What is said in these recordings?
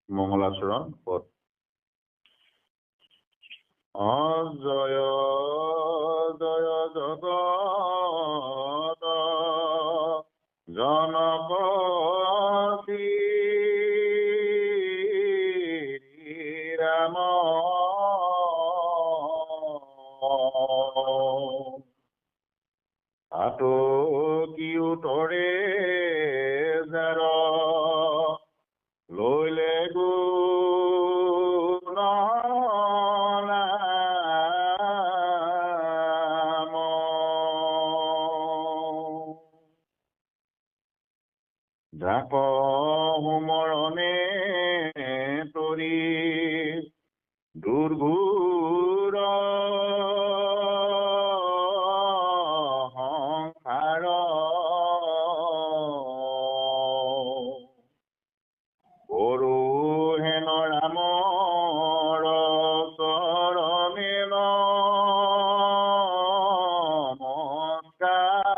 মঙ্গলাচৰণ পদ। জয় জয় জগত জনক শ্ৰীৰাম আটো কি উতৰে যাৰ লইলে গুণ নাম যাক হুমৰণে তৰি দুৰ্ঘূৰ সংসাৰ গৰু হেন ৰামৰ চৰণে নমস্কাৰ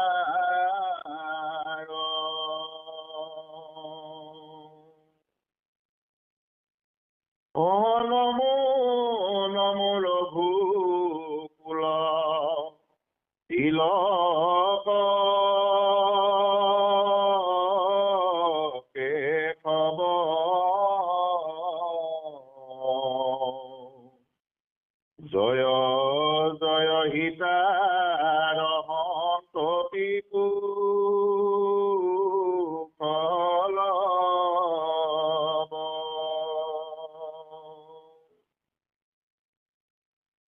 নমো নমো ৰঘুকুল তিলক কেশৱ জয় জয় হিতাৰ সন্ততি কুশল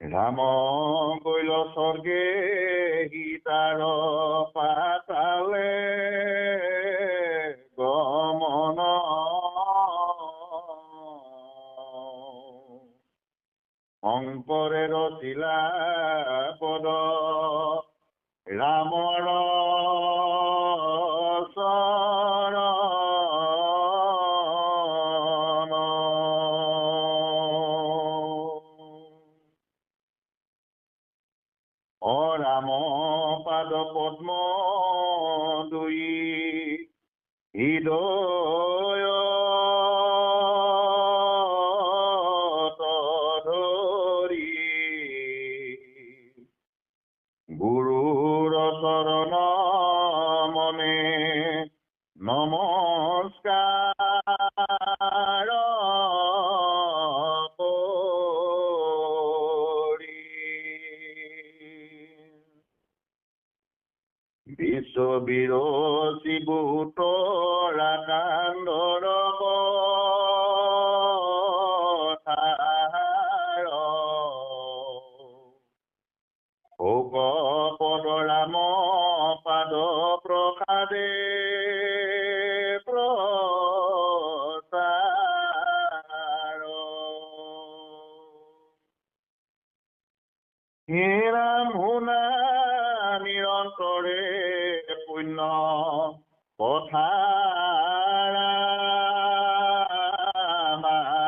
ৰাম গৈল স্বৰ্গে সীতাৰ পাতালে গমন শংকৰে ৰচিলা পদ ৰামৰ চৰণ ৰাম পাদ পদ্ম দুই হৃদয় ধৰি গুৰুৰ চৰণ মনে নমস্কাৰ বিশ্ববিৰচি বুটৰা কান্দৰ কথাৰ শোক পদ ৰাম পাদ প্ৰসাদে প্ৰচাৰ হে ৰাম শুনা নিৰন্তৰে পুণ্য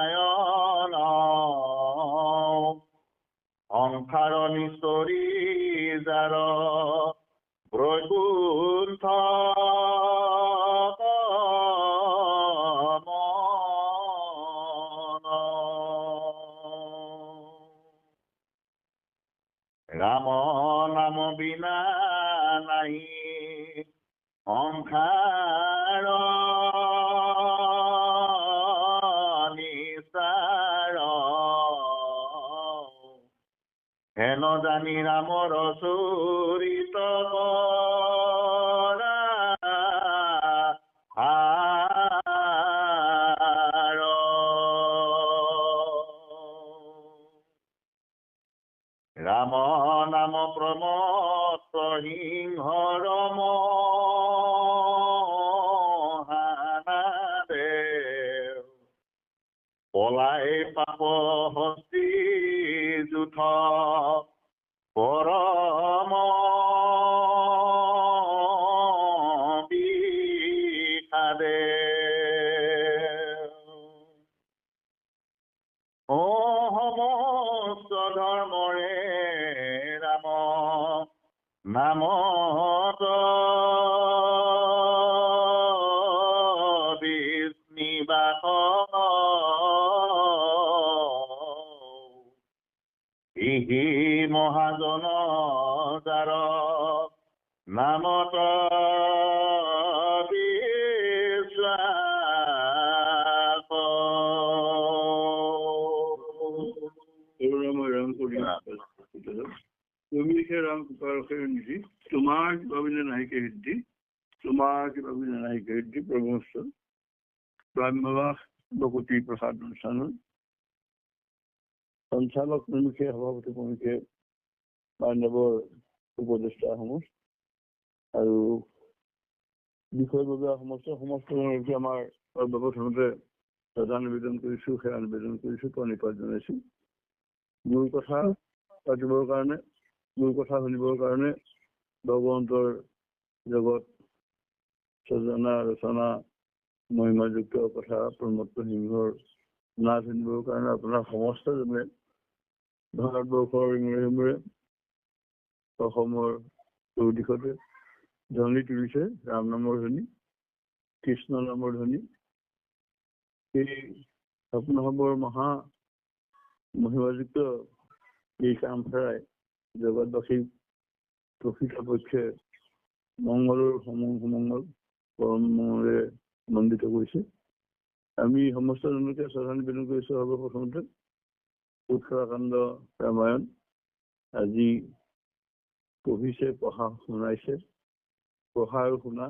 পথাৰামায়ণ সংসাৰ নিস্তৰি যাৰ বৈকুণ্ঠ ৰাম নাম বিনা নাহি সংসাৰ নিস্তাৰ হেন জানি ৰামৰ চৰিত কৰা ৰাম নাম প্ৰমত্ত সিংহ ৰম দেৱ পলাই পাপ হস্তি যুথ পৰম বিষাদে সমস্ত ধৰ্মৰে ৰাম নামত বিষ্ণু বাস সি মহাজন যাৰ নামত বিশ্বাস। ৰাম কৰি তুমি সে ৰাম কৃপাৰখে নিধি তোমাৰ কিভাবে নাহিকে সিদ্ধি তোমাৰ কিভাবে নাহিকে সিদ্ধি প্ৰভু ব্ৰহ্মবাস বকুতি প্ৰসাদ অনুষ্ঠানৰ সঞ্চালক প্ৰমুখে সভাপতি প্ৰমুখে মান্যবৰ উপদেষ্টাসমূহ আৰু বিষয়ববীয়া সমস্ত আমাৰ সৰ্বপ্ৰথমতে শ্ৰদ্ধা নিবেদন কৰিছো, সেৱা নিবেদন কৰিছো, প্ৰণিপাত জনাইছো। মোৰ কথা পাতিবৰ কাৰণে, মোৰ কথা শুনিবৰ কাৰণে ভগৱন্তৰ জগত সজনা ৰচনা মহিমাযুক্ত কথা প্ৰমত্ত সিংহৰ নাচ শুনিবৰ কাৰণে আপোনাৰ সমস্তজনে ভাৰতবৰ্ষৰ ইমূৰে সিমূৰে অসমৰ চৌদিশতে ধ্বনি তুলিছে ৰাম নামৰ ধ্বনি, কৃষ্ণ নামৰ ধ্বনি। এই আপোনাসৱৰ মহা মহিমাযুক্ত এই কামখাৰাই জগতবাসীক প্ৰকৃতপক্ষে মংগলৰ সুমংগল পৰম মংগলেৰে মণ্ডিত কৰিছে। আমি সমস্ত জনকে শ্ৰদ্ধা নিবেদন কৰিছো। সৰ্বপ্ৰথমতে উত্তৰাখণ্ড ৰামায়ণ আজি পঢ়িছে, পঢ়া শুনাইছে। পঢ়া আৰু শুনা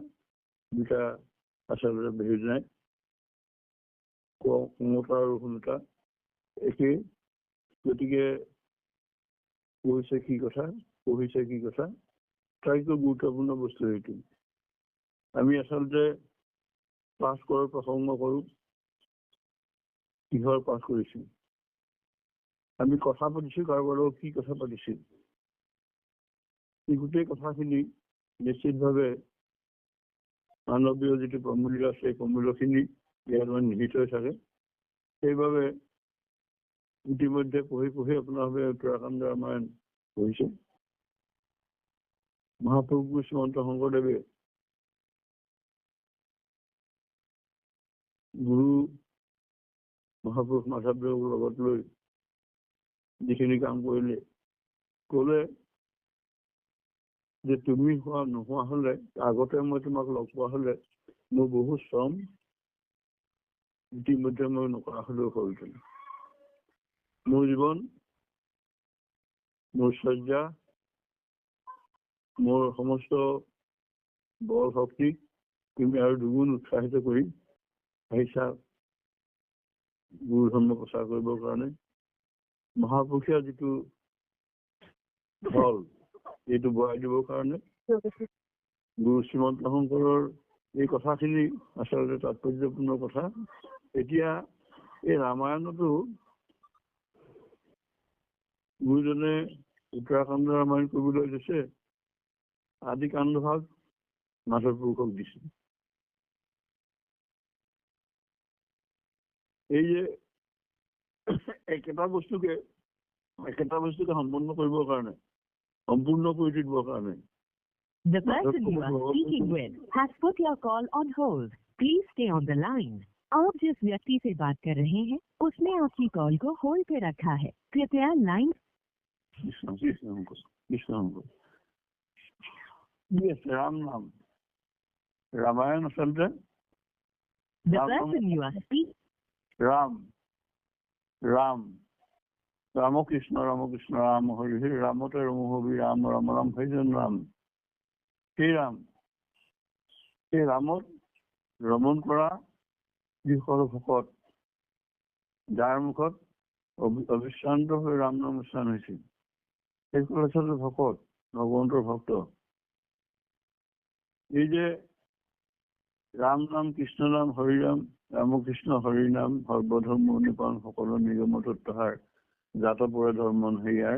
দুটা আচলতে বেৰি নাই, কোমতা আৰু শুনোতা একেই। গতিকে পঢ়িছে কি কথা, পঢ়িছে কি কথা, আটাইতকৈ গুৰুত্বপূৰ্ণ বস্তু সেইটো। আমি আচলতে পাঠ কৰাৰ প্ৰসংগ কৰো, কিহৰ পাঠ কৰিছো, আমি কথা পাতিছো কাৰোবাৰ লগত, কি কথা পাতিছো। এই গোটেই কথাখিনি নিশ্চিতভাৱে মানৱীয় যিটো প্ৰমূল্য আছে, সেই প্ৰমূল্যখিনি ইয়াত নিহিত হৈ থাকে। সেইবাবে ইতিমধ্যে পঢ়ি আপোনালোকে উত্তৰাখণ্ড ৰামায়ণ পঢ়িছে। মহাপ্ৰভু শ্ৰীমন্ত শংকৰদেৱে গুৰু মহাপুৰুষ মাধৱদেৱক লগত লৈ যিখিনি কাম কৰিলে, কলে যে তুমি নোহোৱা হলে, আগতে মই তোমাক লগ পোৱা হলে মোৰ বহু শ্ৰম ইতিমধ্যে মই নকৰা হলেও হলহেঁতেন। মোৰ জীৱন, মোৰ শয্যা, মোৰ সমস্ত বল শক্তি তুমি আৰু দুগুণ উৎসাহিত কৰি আহিছা গুৰু ধৰ্ম প্ৰচাৰ কৰিবৰ কাৰণে। মহাপুৰুষীয়া যিটো ফল এইটো বঢ়াই দিবৰ কাৰণে গুৰু শ্ৰীমন্ত শংকৰৰ এই কথাখিনি আচলতে তাৎপৰ্যপূৰ্ণ কথা। এতিয়া এই ৰামায়ণতো গুৰুজনে উত্তৰাখণ্ড ৰামায়ণ কৰিবলৈ দিছে, আদি কাণ্ডভাগ মাধৱ পুৰুষক দিছে। এই যে একেটা বস্তুকে সম্পূৰ্ণ কৰিবৰ কাৰণে, সম্পূৰ্ণ কৰি দিবৰ কাৰণে The person you are speaking with has put your call on hold. Please stay on the line. आप जिस व्यक्ति से बात कर रहे हैं उसने आपकी कॉल को होल्ड पे रखा है, कृपया लाइन। राम नाम रामायण আচলতে The person you are speaking Ram Ram Ram Krishna Ram Hari Hari रामते रम हबि राम राम राम भजन राम। সেই ৰামত ৰমণ কৰা যিসকল ভকত, যাৰ মুখত অবিশ্ৰান্ত হৈ ৰাম নাম উচ্চাৰণ হৈছিল, সেইসকল আচলতে ভকত, ভগৱন্তৰ ভক্ত। এই যে ৰাম নাম, কৃষ্ণ নাম, হৰি নাম, ৰামকৃষ্ণ হৰি নাম, সৰ্বধৰ্ম নিপান সকলো নিগম তত্ত্বহাৰ জাত পৰে ধৰ্ম হেৰিয়াৰ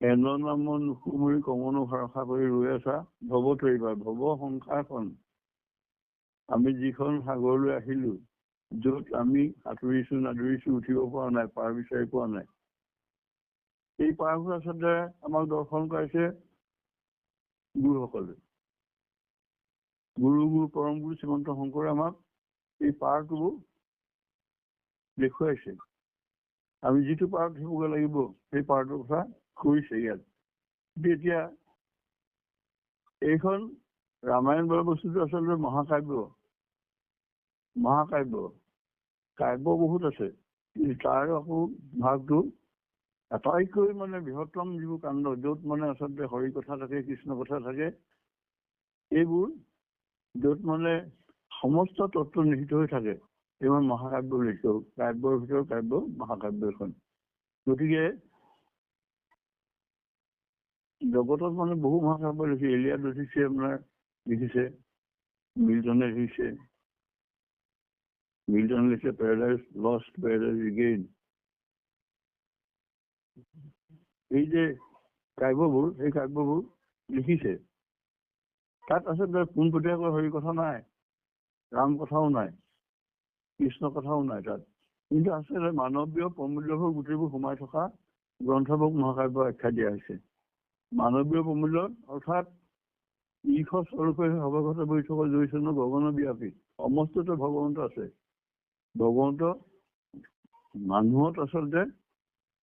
এন নাম নুসুমৰি কমনো ভৰসা কৰি ৰৈ আছা ভৱ তৰিবাৰ ভৱ সংসাৰখন। আমি যিখন সাগৰলৈ আহিলো, য'ত আমি সাঁতুৰিছো নাদুৰিছো, উঠিব পৰা নাই, পাৰ বিচাৰি পোৱা নাই, এই পাৰবোৰ আচলতে আমাক দৰ্শন কৰাইছে গুৰুসকলে। গুৰু পৰম গুৰু শ্ৰীমন্ত শংকৰে আমাক এই পাৰটো দেখুৱাইছে। আমি যিটো পাৰত থাকিব লাগিব সেই পাৰটোৰ কথা কৰিছে ইয়াত। এতিয়া এইখন ৰামায়ণ বোলা বস্তুটো আচলতে মহাকাব্য। কাব্য বহুত আছে, তাৰ আকৌ ভাগটো আটাইতকৈ মানে বৃহত্তম যিবোৰ কাণ্ড, য'ত মানে আচলতে হৰি কথা থাকে, কৃষ্ণ কথা থাকে, এইবোৰ য'ত মানে সমস্ত তত্ত্ব নিহিত হৈ থাকে, এইবোৰ মহাকাব্য লিখিত। কাব্যৰ ভিতৰত কাব্য মহাকাব্য এখন। গতিকে জগতত মানে বহু মহাকাব্য লিখিছে। এলিয়াদ লিখিছে, আপোনাৰ লিখিছে, মিল্টনে লিখিছে। মিল্টন লিখিছে পেৰাডাইজ লষ্ট, পেৰাডাইজ ৰিগেইন। এই যে কাব্যবোৰ, সেই কাব্যবোৰ লিখিছে, তাত আচলতে পোনপটীয়াকৈ হৰি কথা নাই, ৰাম কথাও নাই, কৃষ্ণ কথাও নাই তাত। কিন্তু আচলতে মানৱীয় প্ৰমূল্যবোৰ গোটেইবোৰ সোমাই থকা গ্ৰন্থবোৰক মহাকাব্য আখ্যা দিয়া হৈছে। মানৱীয় প্ৰমূল্য অৰ্থাৎ ঈশ স্বৰূপে সৰ্বগত বহি থকা জয়চন্দ্ৰ গগনব্যাপী, সমস্ততে ভগৱন্ত আছে। ভগৱন্ত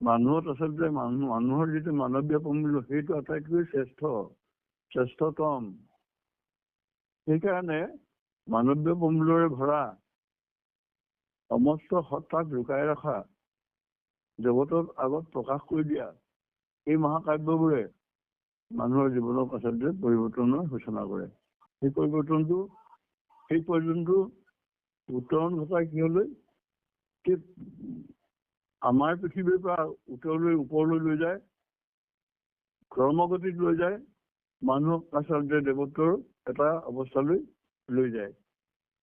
মানুহৰ যিটো মানৱীয় প্ৰমূল্য, সেইটো আটাইতকৈ শ্ৰেষ্ঠতম। সেইকাৰণে মানৱীয় প্ৰমূল্যৰে ভৰা, সমস্ত সত্তাক লুকাই ৰখা, জগতৰ আগত প্ৰকাশ কৰি দিয়া এই মহাকাব্যবোৰে মানুহৰ জীৱনক আচলতে পৰিৱৰ্তনৰ সূচনা কৰে। সেই পৰিৱৰ্তনটো উত্তৰণ ঘটাই কিহলৈ? আমাৰ পৃথিৱীৰ পৰা ওপৰলৈ লৈ যায়, ক্ৰমগতিত লৈ যায়, মানুহক আচলতে দেৱত্বৰ এটা অৱস্থালৈ লৈ যায়।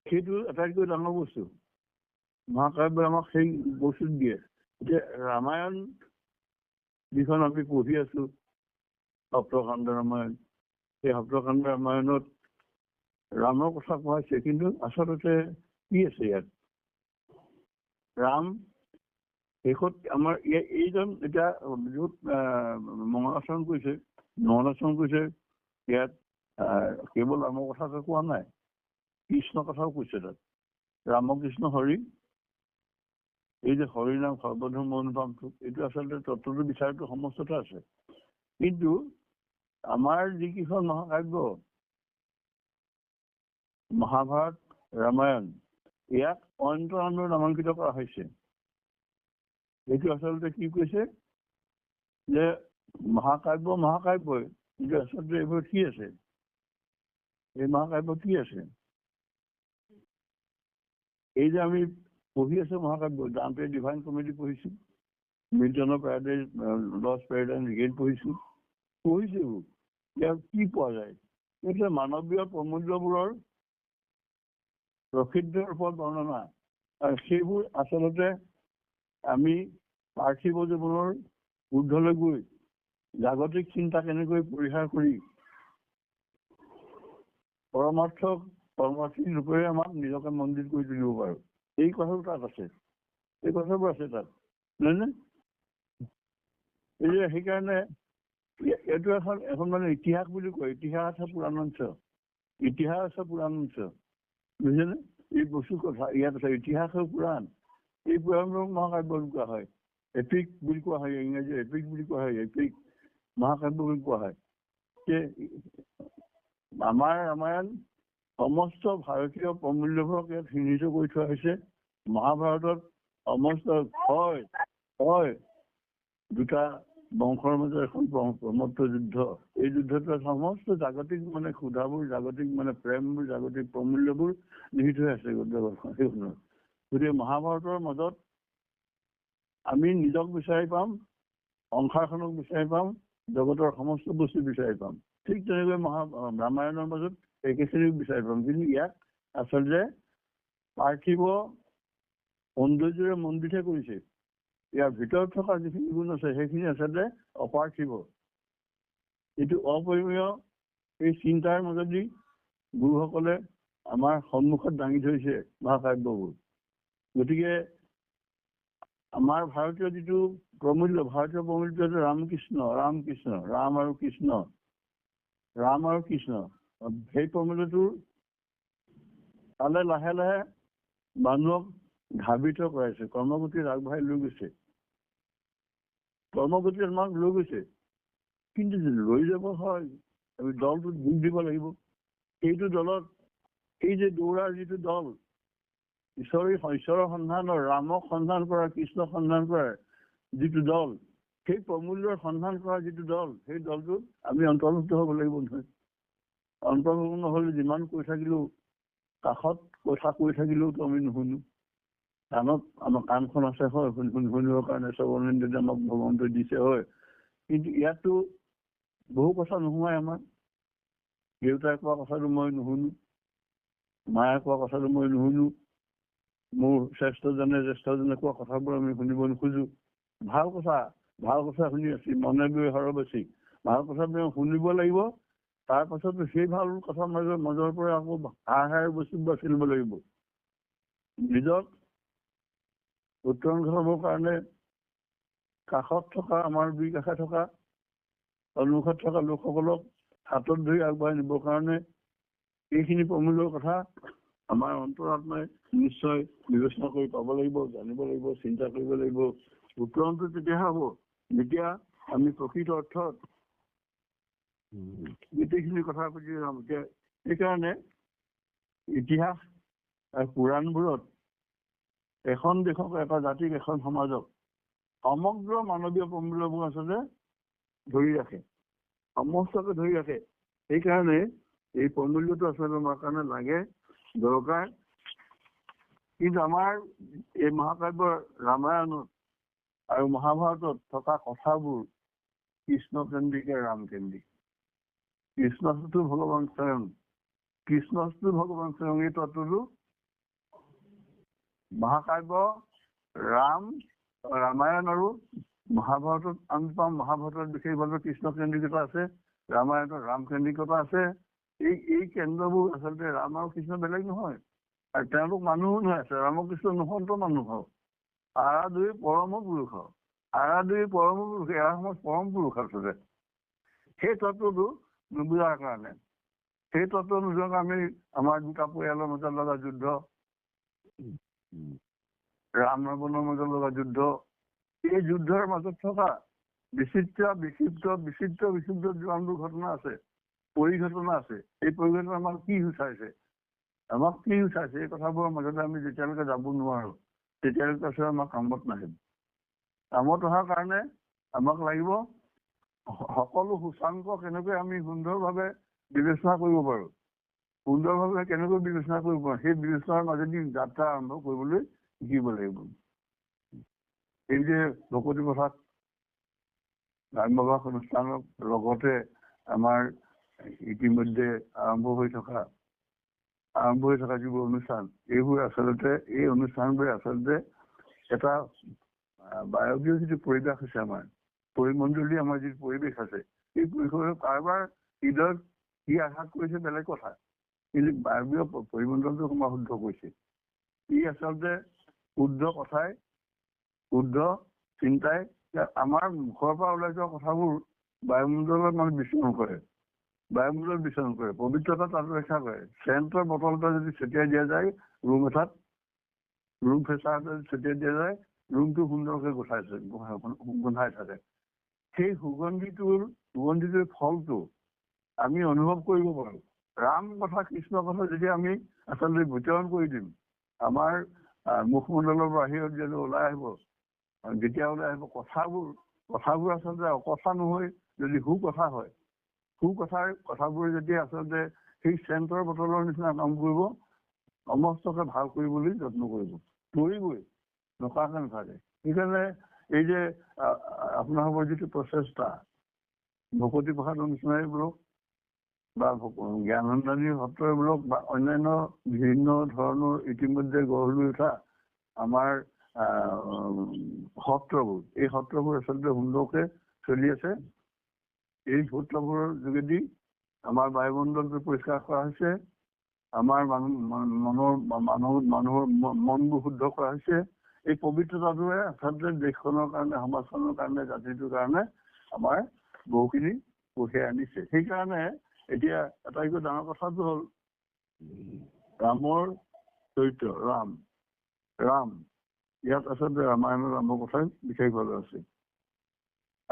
সেইটো আটাইতকৈ ডাঙৰ বস্তু। মহাকাব্যই আমাক সেই বস্তুটো দিয়ে। এতিয়া ৰামায়ণ যিখন আমি পঢ়ি আছো, সপ্তকাণ্ড ৰামায়ণ, সেই সপ্তকাণ্ড ৰামায়ণত ৰামৰ কথা কোৱা হৈছে, কিন্তু আচলতে কি আছে ইয়াত? ৰাম শেষত আমাৰ এইজন এতিয়া য'ত মংগলাচৰণ কৰিছে, ইয়াত কেৱল ৰামৰ কথাকে কোৱা নাই, কৃষ্ণ কথাও কৈছে তাত। ৰামকৃষ্ণ হৰি, এই যে হৰি নাম সৰ্বধৰ্ম অনুপমটো, এইটো আচলতে তত্ত্বটো বিচাৰটো সমস্ততে আছে। কিন্তু আমাৰ যিকেইখন মহাকাব্য, মহাভাৰত, ৰামায়ণ, ইয়াক অনন্ত নামেৰে নামাংকিত কৰা হৈছে। এইটো আচলতে কি কৈছে যে মহাকাব্যই, কিন্তু আচলতে এইবোৰ কি আছে? এই মহাকাব্য কি আছে? এই যে আমি পঢ়ি আছো মহাকাব্য, ডান্তে ডিভাইন কমেডি পঢ়িছো, মিল্টনৰ পেৰাডাইজ লষ্ট, পেৰাডাইজ ৰিগেইন পঢ়িছো। ইয়াত কি পোৱা যায়? এইটো মানৱীয় প্ৰমূল্যবোৰৰ প্ৰসিদ্ধ ৰূপত বৰ্ণনা। আৰু সেইবোৰ আচলতে আমি পাৰ্থিৱ জীৱনৰ ঊৰ্ধলৈ গৈ জাগতিক চিন্তা কেনেকৈ পৰিহাৰ কৰি পৰমাৰ্থিক ৰূপেৰে আমাক নিজকে মন্দিৰ কৰি তুলিব পাৰো, এই কথাবোৰ তাত আছে। এই কথাবোৰ আছে তাত, নহয় নে? সেইকাৰণে এইটো এখন মানে ইতিহাস বুলি কয়। ইতিহাস আছে পুৰাণাংশ, বুজিছেনে? এই বস্তুৰ কথা ইয়াত আছে। ইতিহাস আৰু পুৰাণ, এই পুৰাণবোৰ মহাকাব্য বুলি কোৱা হয়। এপিক বুলি কোৱা হয়, ইংৰাজী এপিক বুলি কোৱা হয়, এপিক মহাকাব্য বুলি কোৱা হয়। আমাৰ ৰামায়ণ সমস্ত ভাৰতীয় প্ৰমূল্যবোৰক ইয়াত চিহ্নিত কৰি থোৱা হৈছে। মহাভাৰতত সমস্ত হয় দুটা বংশৰ মাজত এখন ব্ৰহ্মত্ব যুদ্ধ। এই যুদ্ধটোত সমস্ত জাগতিক মানে ক্ষুধাবোৰ, জাগতিক মানে প্ৰেমবোৰ, জাগতিক প্ৰমূল্যবোৰ নিহিত হৈ আছে জগতখনত। গতিকে মহাভাৰতৰ মাজত আমি নিজক বিচাৰি পাম, সংসাৰখনক বিচাৰি পাম, জগতৰ সমস্ত বস্তু বিচাৰি পাম। ঠিক তেনেকৈ ৰামায়ণৰ মাজত একেখিনিক বিচাৰি পাম। কিন্তু ইয়াক আচলতে পাৰ্থিৱ সৌন্দৰ্যৰে মণ্ডিতহে কৰিছে। ইয়াৰ ভিতৰত থকা যিখিনি গুণ আছে সেইখিনি আচলতে অপাৰ্থিৱ। এইটো অপৰিমেয় এই চিন্তাৰ মাজেদি গুৰুসকলে আমাৰ সন্মুখত দাঙি ধৰিছে মহাকাব্যবোৰ। গতিকে আমাৰ ভাৰতীয় যিটো প্ৰমূল্য, ভাৰতীয় প্ৰমূল্য ৰাম আৰু কৃষ্ণ, সেই প্ৰমূল্যটোৰ তালে লাহে লাহে মানুহক ধাবিত কৰাইছে, কৰ্মগতিত আগবঢ়াই লৈ গৈছে। কিন্তু লৈ যাব হয় আমি দলটোত যোগ দিব লাগিব। সেইটো দলত এই যে দৌৰাৰ যিটো দল, ঈশ্বৰৰ সন্ধানৰ, ৰামক সন্ধান কৰা, কৃষ্ণক সন্ধান কৰাৰ যিটো দল, সেই প্ৰমূল্যৰ সন্ধান কৰা যিটো দল, সেই দলটোত আমি অন্তৰ্ভুক্ত হ'ব লাগিব নহয়। অন্তৰ্ভুক্ত নহ'লে যিমান কৈ থাকিলেও, কাষত কথা কৈ থাকিলেওতো আমি নুশুনো। কাণত আমাৰ কাণখন আছে হয়, শুনিবৰ কাৰণে শ্ৰৱণেন্দ্ৰিয় আমাক ভগৱন্তই দিছে হয়, কিন্তু ইয়াতো বহু কথা নোহোৱাই আমাৰ। দেউতাই কোৱা কথাটো মই নুশুনো, মায়ে কোৱা কথাটো মই নুশুনো, মোৰ জ্যেষ্ঠজনে কোৱা কথাবোৰ আমি শুনিব নোখোজো। ভাল কথা শুনি আছি, মনে গৈ হৰবাচি, ভাল কথা শুনিব লাগিব। তাৰ পাছতো সেই ভাল কথাৰ মাজৰ পৰা আকৌ হাঁহ বস্তু বাছি ল'ব লাগিব। নিজক উত্তৰণ ঘটাবৰ কাৰণে কাষত থকা, আমাৰ দুই কাষে থকা, সন্মুখত থকা লোকসকলক হাতত ধৰি আগবঢ়াই নিবৰ কাৰণে এইখিনি প্ৰমূল্যৰ কথা আমাৰ অন্তৰাত্মাই নিশ্চয় বিবেচনা কৰি পাব লাগিব, জানিব লাগিব, চিন্তা কৰিব লাগিব। উত্তৰণটো তেতিয়াহে হ'ব যেতিয়া আমি প্ৰকৃত অৰ্থত গোটেইখিনি কথাৰ প্ৰতি যাম। এতিয়া সেইকাৰণে ইতিহাস আৰু পুৰাণবোৰত এখন দেশক, এটা জাতিক, এখন সমাজক সমগ্ৰ মানৱীয় প্ৰমূল্যবোৰ আচলতে ধৰি ৰাখে, সমস্তকে ধৰি ৰাখে। সেইকাৰণে এই প্ৰমূল্যটো আচলতে আমাৰ কাৰণে লাগে, দৰকাৰ। কিন্তু আমাৰ এই মহাকাব্য ৰামায়ণত আৰু মহাভাৰতত থকা কথাবোৰ কৃষ্ণকেন্দ্ৰিক, ৰামকেন্দ্ৰিক। কৃষ্ণটো ভগৱান স্বয়ং, এই তত্ত্বটো মহাকাব্য ৰামায়ণ আৰু মহাভাৰতত আমি পাওঁ। মহাভাৰতত বিশেষভাৱে কৃষ্ণকেন্দ্ৰিকতা আছে, ৰামায়ণত ৰামকেন্দ্ৰিকতা আছে। এই কেন্দ্ৰবোৰ আচলতে ৰাম আৰু কৃষ্ণ বেলেগ নহয়, আৰু তেওঁলোক মানুহো নহয়। আছে ৰামকৃষ্ণ নহন্ত মানুহ হওক, আৰাধুই পৰম পুৰুষ হওক, এয়া সময় পৰম পুৰুষ আচলতে। সেই তত্ত্বটো নুবুজাৰ কাৰণে, সেই তত্ত্ব নোযোৱাকৈ আমি আমাৰ দুটা পৰিয়ালৰ মাজত লগা যুদ্ধ, ৰাম ৰাৱণৰ মাজত লগা যুদ্ধ, এই যুদ্ধৰ মাজত থকা বিচিত্ৰ যিমানবোৰ ঘটনা আছে, পৰিঘটনা আছে, এই পৰিঘটনা আমাক কি সূচাইছে, এই কথাবোৰৰ মাজতে আমি যেতিয়ালৈকে যাব নোৱাৰো, তেতিয়ালৈকে আচলতে আমাক কামত নাহিব। কামত অহাৰ কাৰণে আমাক লাগিব সকলো সূচাংক কেনেকৈ আমি সুন্দৰভাৱে বিবেচনা কৰিব পাৰো, সেই বিবেচনাৰ মাজেদি যাত্ৰা আৰম্ভ কৰিবলৈ শিকিব লাগিব। এই যে ভকতি প্ৰসাদ ধৰ্মবাস অনুষ্ঠানৰ লগতে আমাৰ ইতিমধ্যে আৰম্ভ হৈ থকা যিবোৰ অনুষ্ঠান, এইবোৰ আচলতে, এই অনুষ্ঠানবোৰে আচলতে এটা বায়বীয় যিটো পৰিৱেশ আছে, আমাৰ পৰিমণ্ডলীয় আমাৰ যিটো পৰিৱেশ আছে, এই পৰিৱেশ কাৰোবাৰ হৃদয়ত কি আঘাত কৰিছে বেলেগ কথা, কিন্তু বায়বীয় পৰিমণ্ডলটো আমাৰ শুদ্ধ কৰিছে। ই আচলতে শুদ্ধ কথাই, শুদ্ধ চিন্তাই আমাৰ মুখৰ পৰা ওলাই যোৱা কথাবোৰ বায়ুমণ্ডলত মানে বিচৰণ কৰে, পবিত্ৰতা তাত ৰক্ষা কৰে। চেণ্টৰ বটল এটা যদি ছটিয়াই দিয়া যায় ৰুম এটাত, ৰুম ফ্ৰেছাৰ এটা যদি ছটিয়াই দিয়া যায়, ৰুমটো সুন্দৰকৈ গোন্ধাই থাকে। সেই সুগন্ধিটোৰ ফলটো আমি অনুভৱ কৰিব পাৰো। ৰাম কথা, কৃষ্ণ কথা যদি আমি আচলতে বিতৰণ কৰি দিম, আমাৰ মুখমণ্ডলৰ বাহিৰত যদি ওলাই আহিব, কথাবোৰ আচলতে অকথা নহৈ যদি সুকথা হয়, কথাবোৰ যদি আচলতে সেই চেণ্টৰ বটলৰ নিচিনা কাম কৰিব, সমস্তকে ভাল কৰিবলৈ যত্ন কৰিবই, নকৰাকে নাথাকে। সেইকাৰণে এই যে আপোনালোকৰ যিটো প্ৰচেষ্টা, ভকতি প্ৰসাদ অনুষ্ঠানবোৰক বা জ্ঞানসন্ধানী সত্ৰবোৰক বা অন্যান্য বিভিন্ন ধৰণৰ ইতিমধ্যে গঢ় লৈ উঠা আমাৰ সত্ৰবোৰ, এই সত্ৰবোৰ আচলতে সুন্দৰকে চলি আছে। এই সত্ৰবোৰৰ যোগেদি আমাৰ বায়ুমণ্ডলটো পৰিষ্কাৰ কৰা হৈছে, আমাৰ মানুহৰ মনবোৰ শুদ্ধ কৰা হৈছে। এই পবিত্ৰতাটোৱে আচলতে দেশখনৰ কাৰণে, সমাজখনৰ কাৰণে, জাতিটোৰ কাৰণে আমাৰ বহুখিনি কঢ়িয়াই আনিছে। সেইকাৰণে এতিয়া আটাইতকৈ ডাঙৰ কথাটো হ'ল ৰামৰ চৰিত্ৰ, ৰাম ইয়াত আচলতে ৰামায়ণৰ ৰামৰ কথাই বিশেষভাৱে আছে।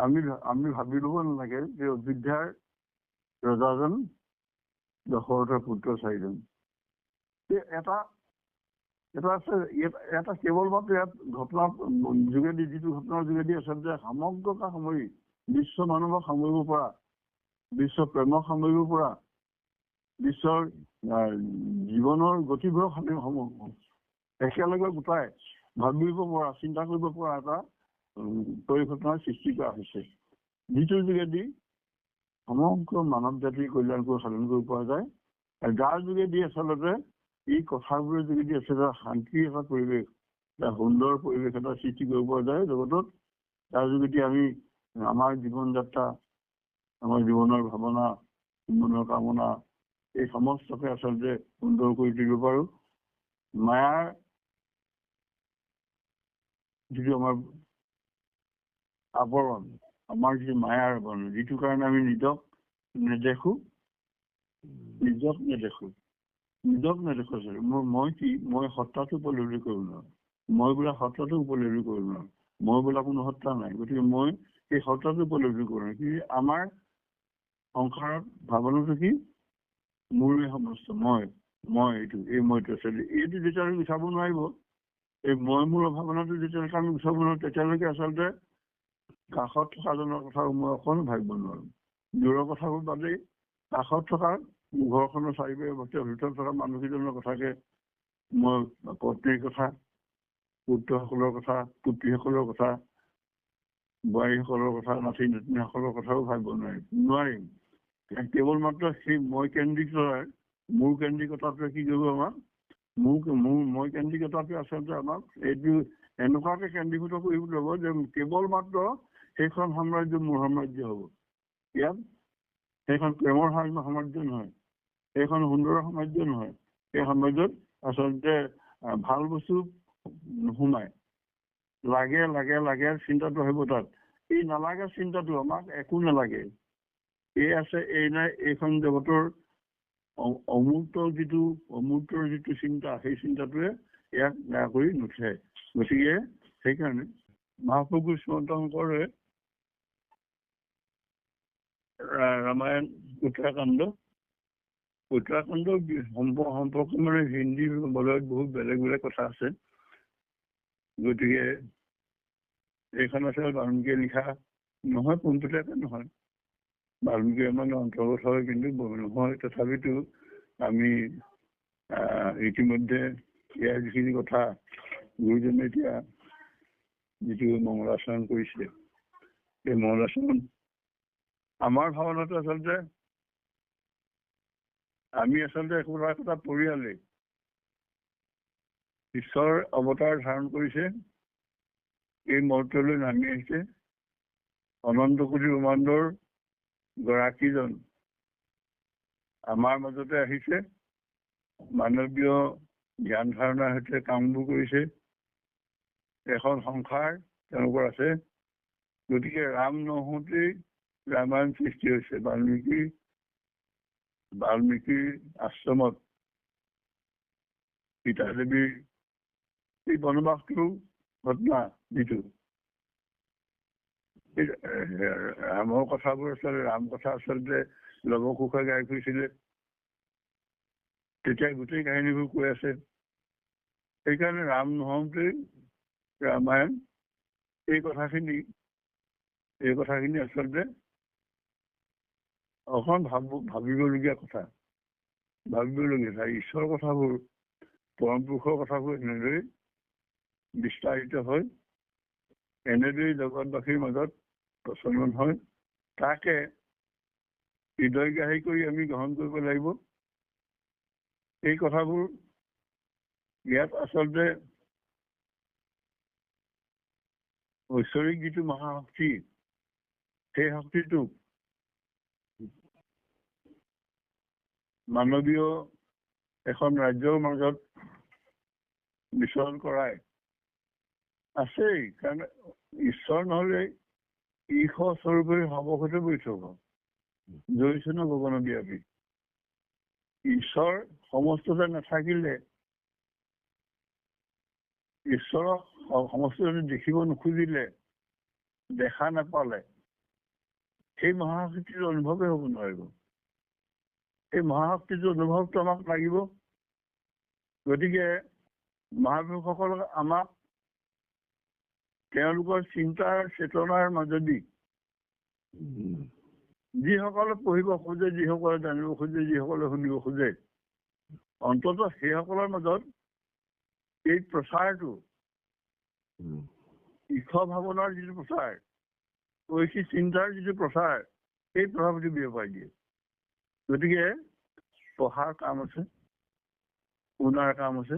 আমি ভাবি ল'ব নালাগে যে অযোধ্যাৰ ৰজাজন দশৰথৰ পুত্ৰ 4জন। এটা কেৱল মাত্ৰ ইয়াত ঘটনাৰ যোগেদি, যিটো ঘটনাৰ যোগেদি আচলতে সমগ্ৰতা সামৰি বিশ্ব মানৱক সামৰিব পৰা, বিশ্ব প্ৰেমক সামৰিব পৰা, বিশ্বৰ জীৱনৰ গতিবোৰক একেলগে গোটাই ভাবিব পৰা, চিন্তা কৰিব পৰা এটা পৰিঘটনাৰ সৃষ্টি কৰা হৈছে, যিটোৰ যোগেদি সমগ্ৰ মানৱ জাতিৰ কল্যাণকো সাধন কৰিব পৰা যায়। আৰু যাৰ যোগেদি আচলতে এই কথাবোৰৰ যোগেদি আচলতে শান্তিৰ এটা পৰিৱেশ, এটা সুন্দৰ পৰিৱেশ এটা সৃষ্টি কৰিব পৰা যায় জগতত। তাৰ যোগেদি আমি আমাৰ জীৱন যাত্ৰা, আমাৰ জীৱনৰ ভাৱনা, মনৰ কামনা এই সমস্তকে আচলতে সুন্দৰ কৰি তুলিব পাৰোঁ। মায়াৰ যিটো আমাৰ আৱৰণ, আমাৰ যিটো মায়াৰ আৱৰণ, যিটো কাৰণে আমি নিজক নেদেখো মই কি, মই সত্তাটো উপলব্ধি কৰিব নোৱাৰো, মই বোলা সত্তাটো উপলব্ধি কৰিব নোৱাৰো, মই বোলা কোনো সত্তা নাই। গতিকে মই এই সত্তাটো উপলব্ধি কৰোঁ কি আমাৰ সংসাৰত ভাৱনাটো কি মোৰে সমস্ত, মই এই মইটো আচলতে এইটো যেতিয়ালৈকে গুচাব নোৱাৰিব, এই মই মোৰ ভাৱনাটো যেতিয়ালৈকে আমি গুচাব নোৱাৰো, তেতিয়ালৈকে আচলতে কাষত থকাজনৰ কথা মই অকণো ভাবিব নোৱাৰো। দূৰৰ কথাবোৰ বাদেই কাষত থকা ঘৰখনৰ চাৰিবেৰ ভিতৰত থকা মানুহকেইজনৰ কথাকে মই পত্নীৰ কথা, পুত্ৰসকলৰ কথা, পুত্ৰীসকলৰ কথা, বোৱাৰীসকলৰ কথা, নাতি নাতিনীসকলৰ কথাও ভাবিব নোৱাৰিম। কেৱল মাত্ৰ সেই মই কেন্দ্ৰিকতাৰ, মোৰ কেন্দ্ৰিকতাটোৱে কি কৰিব আমাক, মই কেন্দ্ৰিকতাটোৱে আচলতে আমাক এইটো এনেকুৱাকে কেন্দ্ৰীভূত কৰিব ল'ব যে কেৱল মাত্ৰ সেইখন সাম্ৰাজ্য মোৰ সাম্ৰাজ্য হ'ব। ইয়াত সেইখন প্ৰেমৰ সাম্ৰাজ্য নহয়, সেইখন সুন্দৰৰ সাম্ৰাজ্য নহয়, সেই সাম্ৰাজ্যত আচলতে ভাল বস্তু নোসোমায়, লাগে চিন্তাটো আহিব তাত। এই নালাগে চিন্তাটো, আমাক একো নালাগে, এই আছে এই নাই, এইখন জগতৰ অমূৰ্তৰ যিটো চিন্তা, সেই চিন্তাটোৱে ইয়াক বেয়া কৰি নুঠে। গতিকে সেইকাৰণে মহাপ্ৰভু শ্ৰীমন্ত শংকৰে ৰামায়ণ উত্তৰাখণ্ড সম্পৰ্ক মানে হিন্দী বলয়ত বহুত বেলেগ কথা আছে। গতিকে এইখন আছে বাল্মীকিয়ে লিখা নহয়, পোনপটীয়াকে নহয়, বাল্মীকিয়ে মানে অন্তৰ্গত হয়, কিন্তু নহয়। তথাপিতো আমি ইতিমধ্যে ইয়াৰ যিখিনি কথা গুৰুজনে এতিয়া যিটো মংগলাচৰণ কৰিছে, এই মংগলাচৰণ আমাৰ ভাৱনাটো আচলতে আমি আচলতে একোটা পৰিয়ালেই ঈশ্বৰ অৱতাৰ ধাৰণ কৰিছে, এই মৰ্ত্যলৈ নামি আহিছে, অনন্ত কোটি ব্ৰহ্মাণ্ডৰ গৰাকীজন আমাৰ মাজতে আহিছে, মানৱীয় জ্ঞান ধাৰণাৰ সৈতে কামবোৰ কৰিছে, এখন সংসাৰ তেওঁলোকৰ আছে। গতিকে ৰাম নহওঁতেই ৰামায়ণ সৃষ্টি হৈছে। বাল্মীকিৰ আশ্ৰমত সীতাদেৱীৰ এই বনবাসটো ঘটনা, যিটো ৰামৰ কথাবোৰ আচলতে ৰাম কথা আচলতে লৱকুশে গাই ফুৰিছিলে, তেতিয়া গোটেই কাহিনীবোৰ কৈ আছে। সেইকাৰণে ৰাম নহওঁতেই ৰামায়ণ, এই কথাখিনি আচলতে অকণ ভাবিবলগীয়া কথা। ঈশ্বৰৰ কথাবোৰ, পৰম পুৰুষৰ কথাবোৰ এনেদৰেই বিস্তাৰিত হয়, এনেদৰেই জগতবাসীৰ মাজত প্ৰচলন হয়। তাকে হৃদয়গ্ৰাহী কৰি আমি গ্ৰহণ কৰিব লাগিব। এই কথাবোৰ ইয়াত আচলতে ঐশ্বৰিক যিটো মহাশক্তি, সেই শক্তিটোক মানৱীয় এখন ৰাজ্যৰ মাজত বিচৰণ কৰাই আছেই। কাৰণ ঈশ্বৰ নহলে ঈশ স্বৰূপে সৱসতে বৈঠক জয়িছে ন গগন ব্যাপী। ঈশ্বৰ সমস্ততে নাথাকিলে, ঈশ্বৰক সমস্ততে দেখিব নোখুজিলে, দেখা নাপালে, সেই মহাশক্তিৰ অনুভৱেই হ'ব নোৱাৰিব। এই মহাশক্তিৰ অনুভৱটো আমাক লাগিব। গতিকে মহাপুৰুষসকলে আমাক তেওঁলোকৰ চিন্তাৰ চেতনাৰ মাজেদি যিসকলে পঢ়িব খোজে, যিসকলে জানিব খোজে, যিসকলে শুনিব খোজে, অন্ততঃ সেইসকলৰ মাজত এই প্ৰচাৰটো, ঈশ্বৰ ভাৱনাৰ যিটো প্ৰচাৰ, ঐশী চিন্তাৰ যিটো প্ৰচাৰ, সেই প্ৰভাৱটো বিয়পাই দিয়ে। গতিকে পঢ়াৰ কাম আছে, শুনাৰ কাম আছে,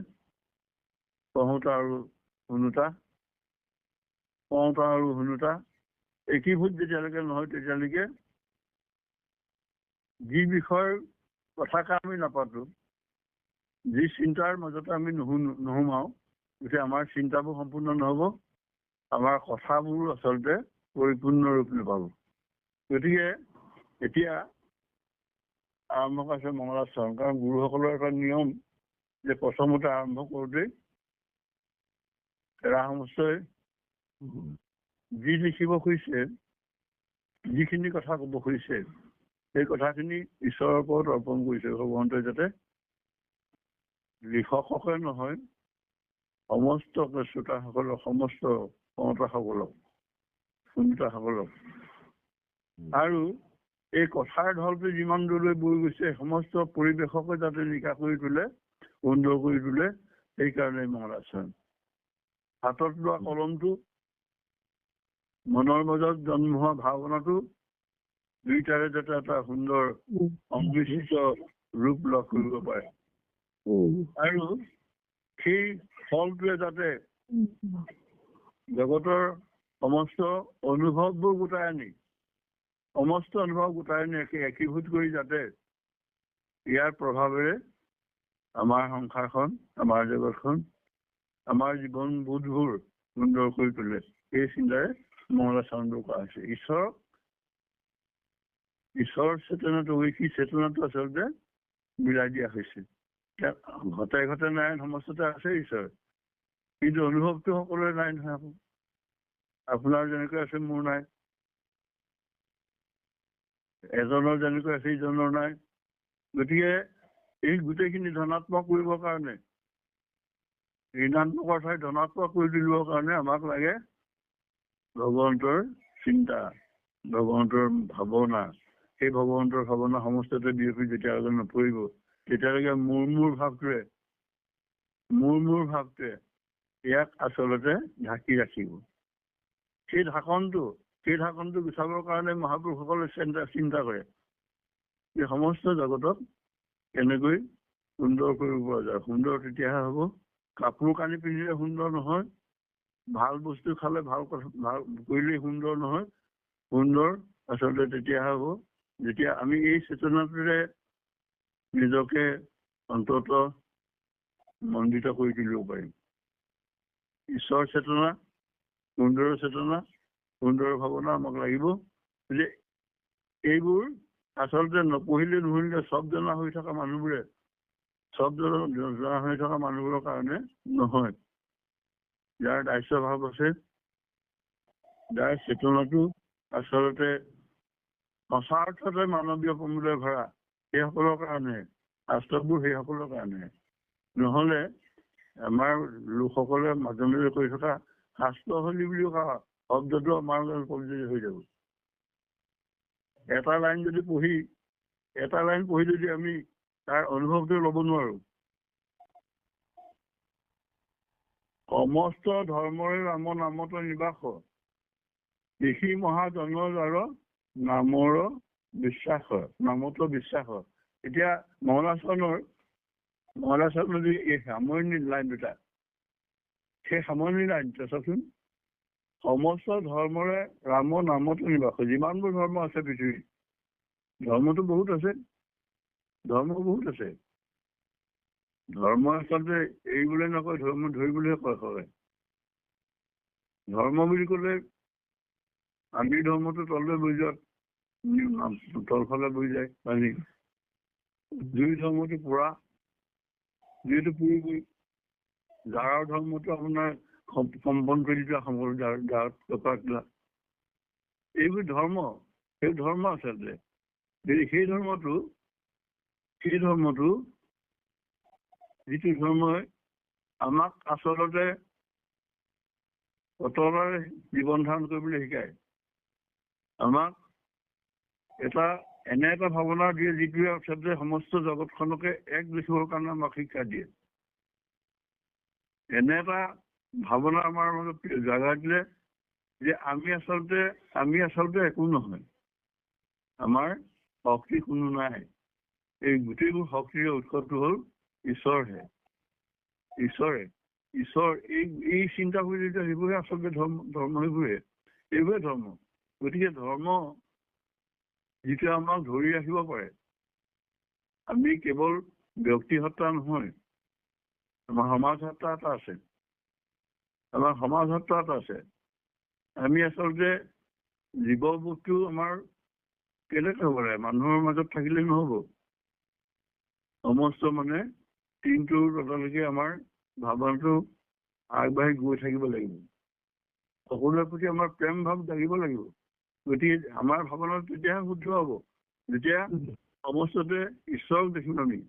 পঢ়োতা আৰু শুনোতা, কওঁতা আৰু শুনোতা একীভূত যেতিয়ালৈকে নহয়, তেতিয়ালৈকে যি বিষয়ৰ কথাকে আমি নাপাতো, যি চিন্তাৰ মাজতে আমি নোসোমাও, গতিকে আমাৰ চিন্তাবোৰ সম্পূৰ্ণ নহ'ব, আমাৰ কথাবোৰ আচলতে পৰিপূৰ্ণ ৰূপ নাপাব। গতিকে এতিয়া আৰম্ভ কৰিছে মংগলাচৰণ। কাৰণ গুৰুসকলৰ এটা নিয়ম যে প্ৰথমতে আৰম্ভ কৰোঁতে ৰাসমুচয় যি লিখিব খুজিছে, যিখিনি কথা ক'ব খুজিছে, সেই কথাখিনি ঈশ্বৰৰ ওপৰত অৰ্পণ কৰিছে। ভগৱন্তই যাতে লিখককে নহয়, সমস্ত শ্ৰোতাসকলক, সমস্ত কওঁতাসকলক, শুনোতাসকলক আৰু এই কথাৰ ঢলটো যিমান দূৰলৈ বৈ গৈছে, সমস্ত পৰিৱেশকে যাতে নিকা কৰি তোলে, সুন্দৰ কৰি তোলে, সেইকাৰণে মংগলাচৰণ। হাতত লোৱা কলমটো, মনৰ মাজত জন্ম হোৱা ভাৱনাটো, দুইটাৰে যাতে এটা সুন্দৰ সংমিশ্ৰিত ৰূপ লাভ কৰিব পাৰে আৰু সেই ফলটোৱে যাতে জগতৰ সমস্ত অনুভৱবোৰ গোটাই আনি, সমস্ত অনুভৱ গোটাই আনি একীভূত কৰি যাতে ইয়াৰ প্ৰভাৱেৰে আমাৰ সংসাৰখন, আমাৰ জগতখন, আমাৰ জীৱন বোধবোৰ সুন্দৰ কৰি তোলে। এই চিন্তাৰে মংগলাচৰণটো কৰা হৈছে। ঈশ্বৰৰ চেতনাটো, ঐশী চেতনাটো আচলতে মিলাই দিয়া হৈছে। ঘতে ঘতে নাই, সমস্ততে আছে ঈশ্বৰ, কিন্তু অনুভৱটো সকলোৰে নাই নহয়। আপোনাৰ যেনেকৈ আছে মোৰ নাই, এজনৰ যেনেকৈ আছে ইজনৰ নাই। গতিকে এই গোটেইখিনি ধনাত্মক কৰিবৰ কাৰণে, ঋণাত্মকৰ ঠাই ধনাত্মক কৰি তুলিবৰ কাৰণে আমাক লাগে ভগৱন্তৰ চিন্তা, ভগৱন্তৰ ভাৱনা। সেই ভগৱন্তৰ ভাৱনা সমস্ততে বিয়পি যেতিয়ালৈকে নপৰিব, তেতিয়ালৈকে মোৰ ভাৱটোৱে ইয়াক আচলতে ঢাকি ৰাখিব। সেই ঢাকনটো গুচাবৰ কাৰণে মহাপুৰুষসকলে চিন্তা কৰে যে সমস্ত জগতক কেনেকৈ সুন্দৰ কৰিব পৰা যায়। সুন্দৰ তেতিয়াহে হ'ব, কাপোৰ কানি পিন্ধিলে সুন্দৰ নহয়, ভাল বস্তু খালে ভাল কৰিলেই সুন্দৰ নহয়। সুন্দৰ আচলতে তেতিয়াহে হ'ব যেতিয়া আমি এই চেতনাটোৰে নিজকে অন্তত মণ্ডিত কৰি তুলিব পাৰিম। ঈশ্বৰ চেতনা, সুন্দৰ চেতনা, সুন্দৰ ভাৱনা আমাক লাগিব। যে এইবোৰ আচলতে নপঢ়িলে নুশুনিলে চব জনা হৈ থকা মানুহবোৰে, চব জনা হৈ থকা মানুহবোৰৰ কাৰণে নহয়। যাৰ দায়িত্ব ভাৱ আছে, যাৰ চেতনাটো আচলতে সঁচা অৰ্থতে মানৱীয় প্ৰমূল্যৰে ভৰা, সেইসকলৰ কাৰণে, শাস্ত্ৰবোৰ সেইসকলৰ কাৰণে। নহলে আমাৰ লোকসকলে মাজে মাজে কৰি থকা শাস্ত্ৰশলী বুলি কোৱা শব্দটো আমাৰ কমজোৰি হৈ যাব। এটা লাইন পঢ়ি যদি আমি তাৰ অনুভৱটো ল'ব নোৱাৰো, সমস্ত ধৰ্মৰে ৰাম নামত নিবাস, কৃষি মহাজন যাৰ নামৰ বিশ্বাস, নামতো বিশ্বাস। এতিয়া মংগলাচৰণৰ যি এই সামৰণি লাইন দুটা, সেই সামৰণি লাইন চাচোন, সমস্ত ধৰ্মৰে ৰাম নামতো নিবাস। যিমানবোৰ ধৰ্ম আছে পৃথিৱীত, ধৰ্মটো বহুত আছে, ধৰ্ম আচলতে এইবোলে নকয়, ধৰ্ম ধৰিবলৈহে কয় সবাই। ধৰ্ম বুলি ক'লে আমি ধৰ্মটো তললৈ বৈ যোৱাত তলফালে বৈ যায় পানী। দুই ধৰ্মটো পুৰা, যিহেতু পুৰিবই। যাৰ ধৰ্মটো আপোনাৰ কম্পন কৰি দিয়া গাঁৱত টকা তোলা, এইবোৰ ধৰ্ম। সেই ধৰ্ম আচলতে সেই ধৰ্মটো যিটো ধৰ্মই আমাক আচলতে অতলৰে জীৱন ধাৰণ কৰিবলৈ শিকায়। আমাক এনে এটা ভাৱনা দিয়ে যিটোৱে আচলতে সমস্ত জগতখনকে এক দেখিবৰ কাৰণে আমাক শিক্ষা দিয়ে। এনে এটা ভাৱনা আমাৰ মাজত জাগা দিলে যে আমি আচলতে একো নহয়, আমাৰ শক্তি কোনো নাই, এই গোটেইবোৰ শক্তিৰ উৎসটো হ'ল ঈশ্বৰহে। ঈশ্বৰ এই চিন্তাবোৰ যেতিয়া সেইবোৰে আচলতে ধৰ্ম এইবোৰে ধৰ্ম। গতিকে ধৰ্ম যিটো আমাক ধৰি ৰাখিব পাৰে, আমি কেৱল ব্যক্তি হত্যা নহয়, আমাৰ সমাজ হত্যা এটা আছে। আমি আচলতে জীৱবোধটো আমাৰ কেনেকৈ হ'ব লাগে, মানুহৰ মাজত থাকিলে নহ'ব, সমস্ত মানে দিনটোৰ তললৈকে আমাৰ ভাৱনাটো আগবাঢ়ি গৈ থাকিব লাগিব। সকলোৰে প্ৰতি আমাৰ প্ৰেম ভাৱ জাগিব লাগিব। গতিকে আমাৰ ভাৱনা তেতিয়াহে শুদ্ধ হ'ব, যেতিয়া সমস্ততে ঈশ্বৰক দেখিম আমি।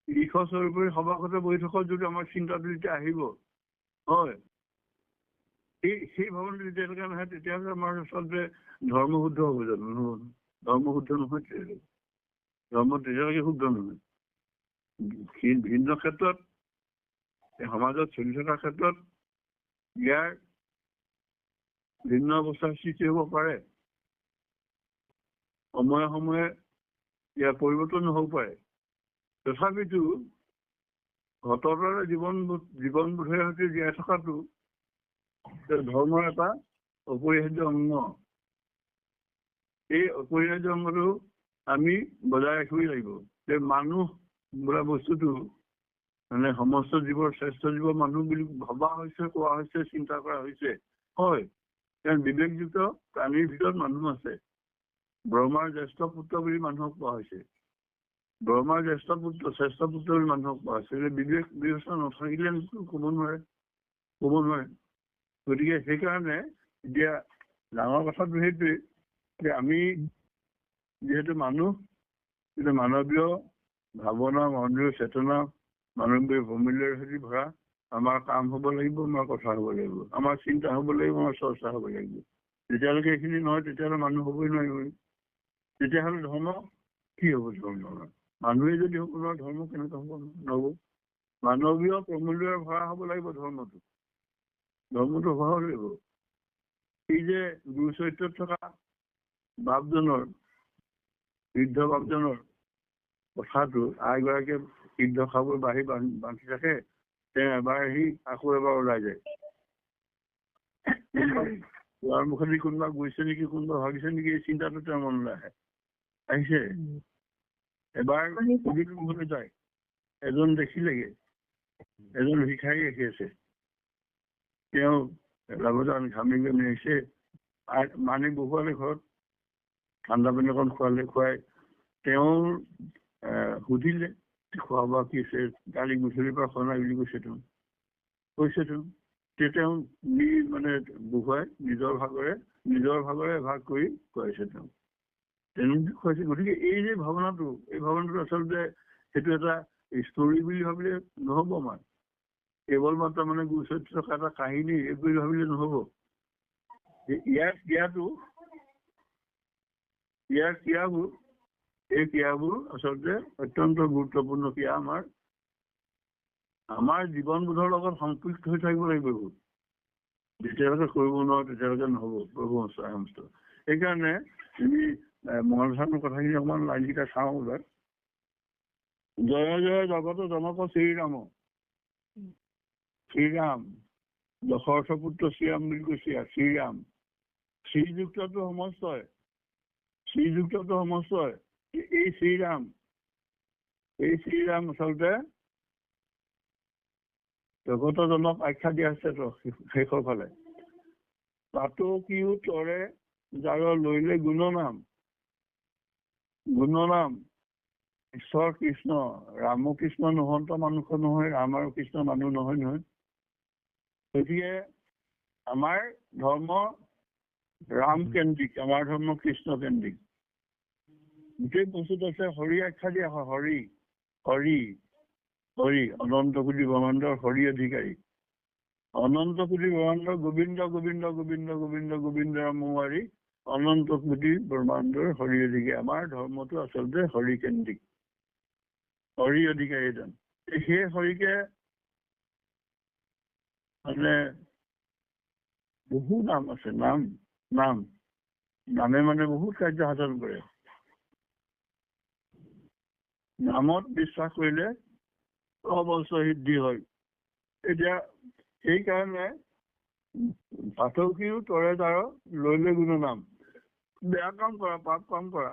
ঈশ্বৰ স্বৰূপে সভাসতে বহি থকা যদি আমাৰ চিন্তাটো যেতিয়া আহিব, হয়, সেই ভাৱনাটো যেতিয়ালৈকে নাহে তেতিয়াহ'লে আমাৰ আচলতে ধৰ্ম শুদ্ধ হ'ব জানো? নহ'ব। ধৰ্ম শুদ্ধ নহয়, ধৰ্ম তেতিয়ালৈকে শুদ্ধ নহয়। ভিন্ন ক্ষেত্ৰত সমাজত চলি থকাৰ ক্ষেত্ৰত ইয়াৰ ভিন্ন অৱস্থাৰ সৃষ্টি হ'ব পাৰে, সময়ে সময়ে ইয়াৰ পৰিৱৰ্তন হ'ব পাৰে। তথাপিতো সততাৰে জীৱনবোধেৰ সৈতে জীয়াই থকাটো ধৰ্মৰ এটা অপৰিহাৰ্য অংগ। এই অপৰিহাৰ্য অংগটো আমি বজাই ৰাখিবই লাগিব। যে মানুহ বোলা বস্তুটো মানে সমস্ত জীৱৰ শ্ৰেষ্ঠ জীৱ মানুহ বুলি ভবা হৈছে, কোৱা হৈছে, চিন্তা কৰা হৈছে, হয়। কাৰণ বিবেকযুক্ত প্ৰাণীৰ ভিতৰত মানুহ আছে। ব্ৰহ্মাৰ জ্যেষ্ঠ পুত্ৰ বুলি মানুহক কোৱা হৈছে। ব্ৰহ্মাৰ শ্ৰেষ্ঠ পুত্ৰ বুলি মানুহক কোৱা হৈছে। বিবেক বিবেচনা নাথাকিলে ক'ব নোৱাৰে। গতিকে সেইকাৰণে এতিয়া ডাঙৰ কথাটো সেইটোৱে যে আমি যিহেতু মানুহ, মানৱীয় ভাৱনা, মানৱীয় চেতনা, মানৱীয় প্ৰমূল্যৰ সৈতে ভৰা আমাৰ কাম হ'ব লাগিব, আমাৰ কথা হ'ব লাগিব, আমাৰ চিন্তা হ'ব লাগিব, আমাৰ চৰ্চা হ'ব লাগিব। যেতিয়ালৈকে এইখিনি নহয় তেতিয়াহ'লে মানুহ হ'বই নোৱাৰিব। তেতিয়াহ'লে ধৰ্ম কি হ'ব? ধৰ্ম মানুহে যদি হ'ব নোৱাৰে ধৰ্ম কেনেকৈ হ'ব? নহ'ব। মানৱীয় প্ৰমূল্যৰে ভৰা হ'ব লাগিব ধৰ্মটো ভৰা লাগিব। এই যে গুৰু চৰিত্ৰত থকা বাপজনৰ, বৃদ্ধ বাপজনৰ কথাটো, আইগৰাকীয়ে সিদ্ধ খাবলৈ বান্ধি থাকে, তেওঁ এবাৰ আহি আকৌ এবাৰ ওলাই যায়। দুৱাৰ মুখেদি কোনোবা গৈছে নেকি, কোনোবা ভাগিছে নেকি, এই চিন্তাটো তেওঁৰ মনলৈ আহিছে। এবাৰ মুখলৈ যায়, এজন দেখিলেগে, এজন ভিক্ষাৰী ৰাখি আছে। তেওঁ লগতে ঘামি আহিছে, মানি বহুৱালে ঘৰত, ঠাণ্ডা পানী অকণ খুৱাই তেওঁৰ সুধিলে খোৱা বোৱা কি আছে, কালি গধূলিৰ পৰা খোৱা নাই বুলি কৈছে তেওঁ। তেওঁ মানে বহুৱাই নিজৰ ভাগৰে ভাগ কৰি খুৱাইছে তেওঁ। তেনেকৈ খুৱাইছে। গতিকে এই যে ভাৱনাটো, এই ভাৱনাটো আচলতে সেইটো এটা ষ্টৰী বুলি ভাবিলে নহ'ব। আমাৰ কেৱল মাত্ৰ মানে গুৰুচৰিত্ৰ থকা এটা কাহিনী এই বুলি ভাবিলে নহ'ব। ইয়াৰ ক্ৰিয়াবোৰ আচলতে অত্যন্ত গুৰুত্বপূৰ্ণ ক্ৰিয়া। আমাৰ জীৱনবোধৰ লগত সম্পৃক্ত হৈ থাকিব লাগিব। যেতিয়ালৈকে কৰিব নোৱাৰো তেতিয়ালৈকে নহ'ব। প্ৰভু সমস্ত। সেইকাৰণে আমি মহাভাৰতৰ কথাখিনি অকমান লাইনকেইটা চাওঁ। ওলাই জয় জয় জগত জনক শ্ৰীৰাম দশৰথ পুত্ৰ শ্ৰীৰাম বুলি কৈছে। শ্ৰীৰাম শ্ৰীযুক্তটো সমস্তই, এই শ্ৰীৰাম আচলতে জগতজনক আখ্যা দিয়া হৈছে শেষৰ ফালে। তাতো কিও তৰে যাৰ লৈলে গুণনাম ঈশ্বৰ কৃষ্ণ। ৰাম কৃষ্ণ নহন্ত মানুহ নহয়, ৰাম আৰু কৃষ্ণ মানুহ নহয়। গতিকে আমাৰ ধৰ্ম ৰাম কেন্দ্ৰিক, আমাৰ ধৰ্ম কৃষ্ণ কেন্দ্ৰিক। গোটেই বস্তুত আছে হৰি আখ্যা দিয়া হয়। হৰি হৰি হৰি অনন্ত কোটি ব্ৰহ্মাণ্ডৰ হৰি অধিকাৰী। অনন্ত কোটি ব্ৰহ্মাণ্ডৰ গোবিন্দ গোবিন্দ গোবিন্দ গোবিন্দ গোবিন্দ মোৱাৰী অনন্ত কোটি ব্ৰহ্মাণ্ডৰ হৰি অধিকাৰী। আমাৰ ধৰ্মটো আচলতে হৰি কেন্দ্ৰিক, হৰি অধিকাৰী এজন। সেই হৰিকে মানে বহু নাম আছে, নাম নাম নামে মানে বহুত কাৰ্য সাধন কৰে। নামত বিশ্বাস কৰিলে অবশ্য সিদ্ধি হয়। এতিয়া সেইকাৰণে পাঠকীও তৰে তাৰ লৈ লৈ গুণ নাম। বেয়া কাম কৰা, পাপ কাম কৰা,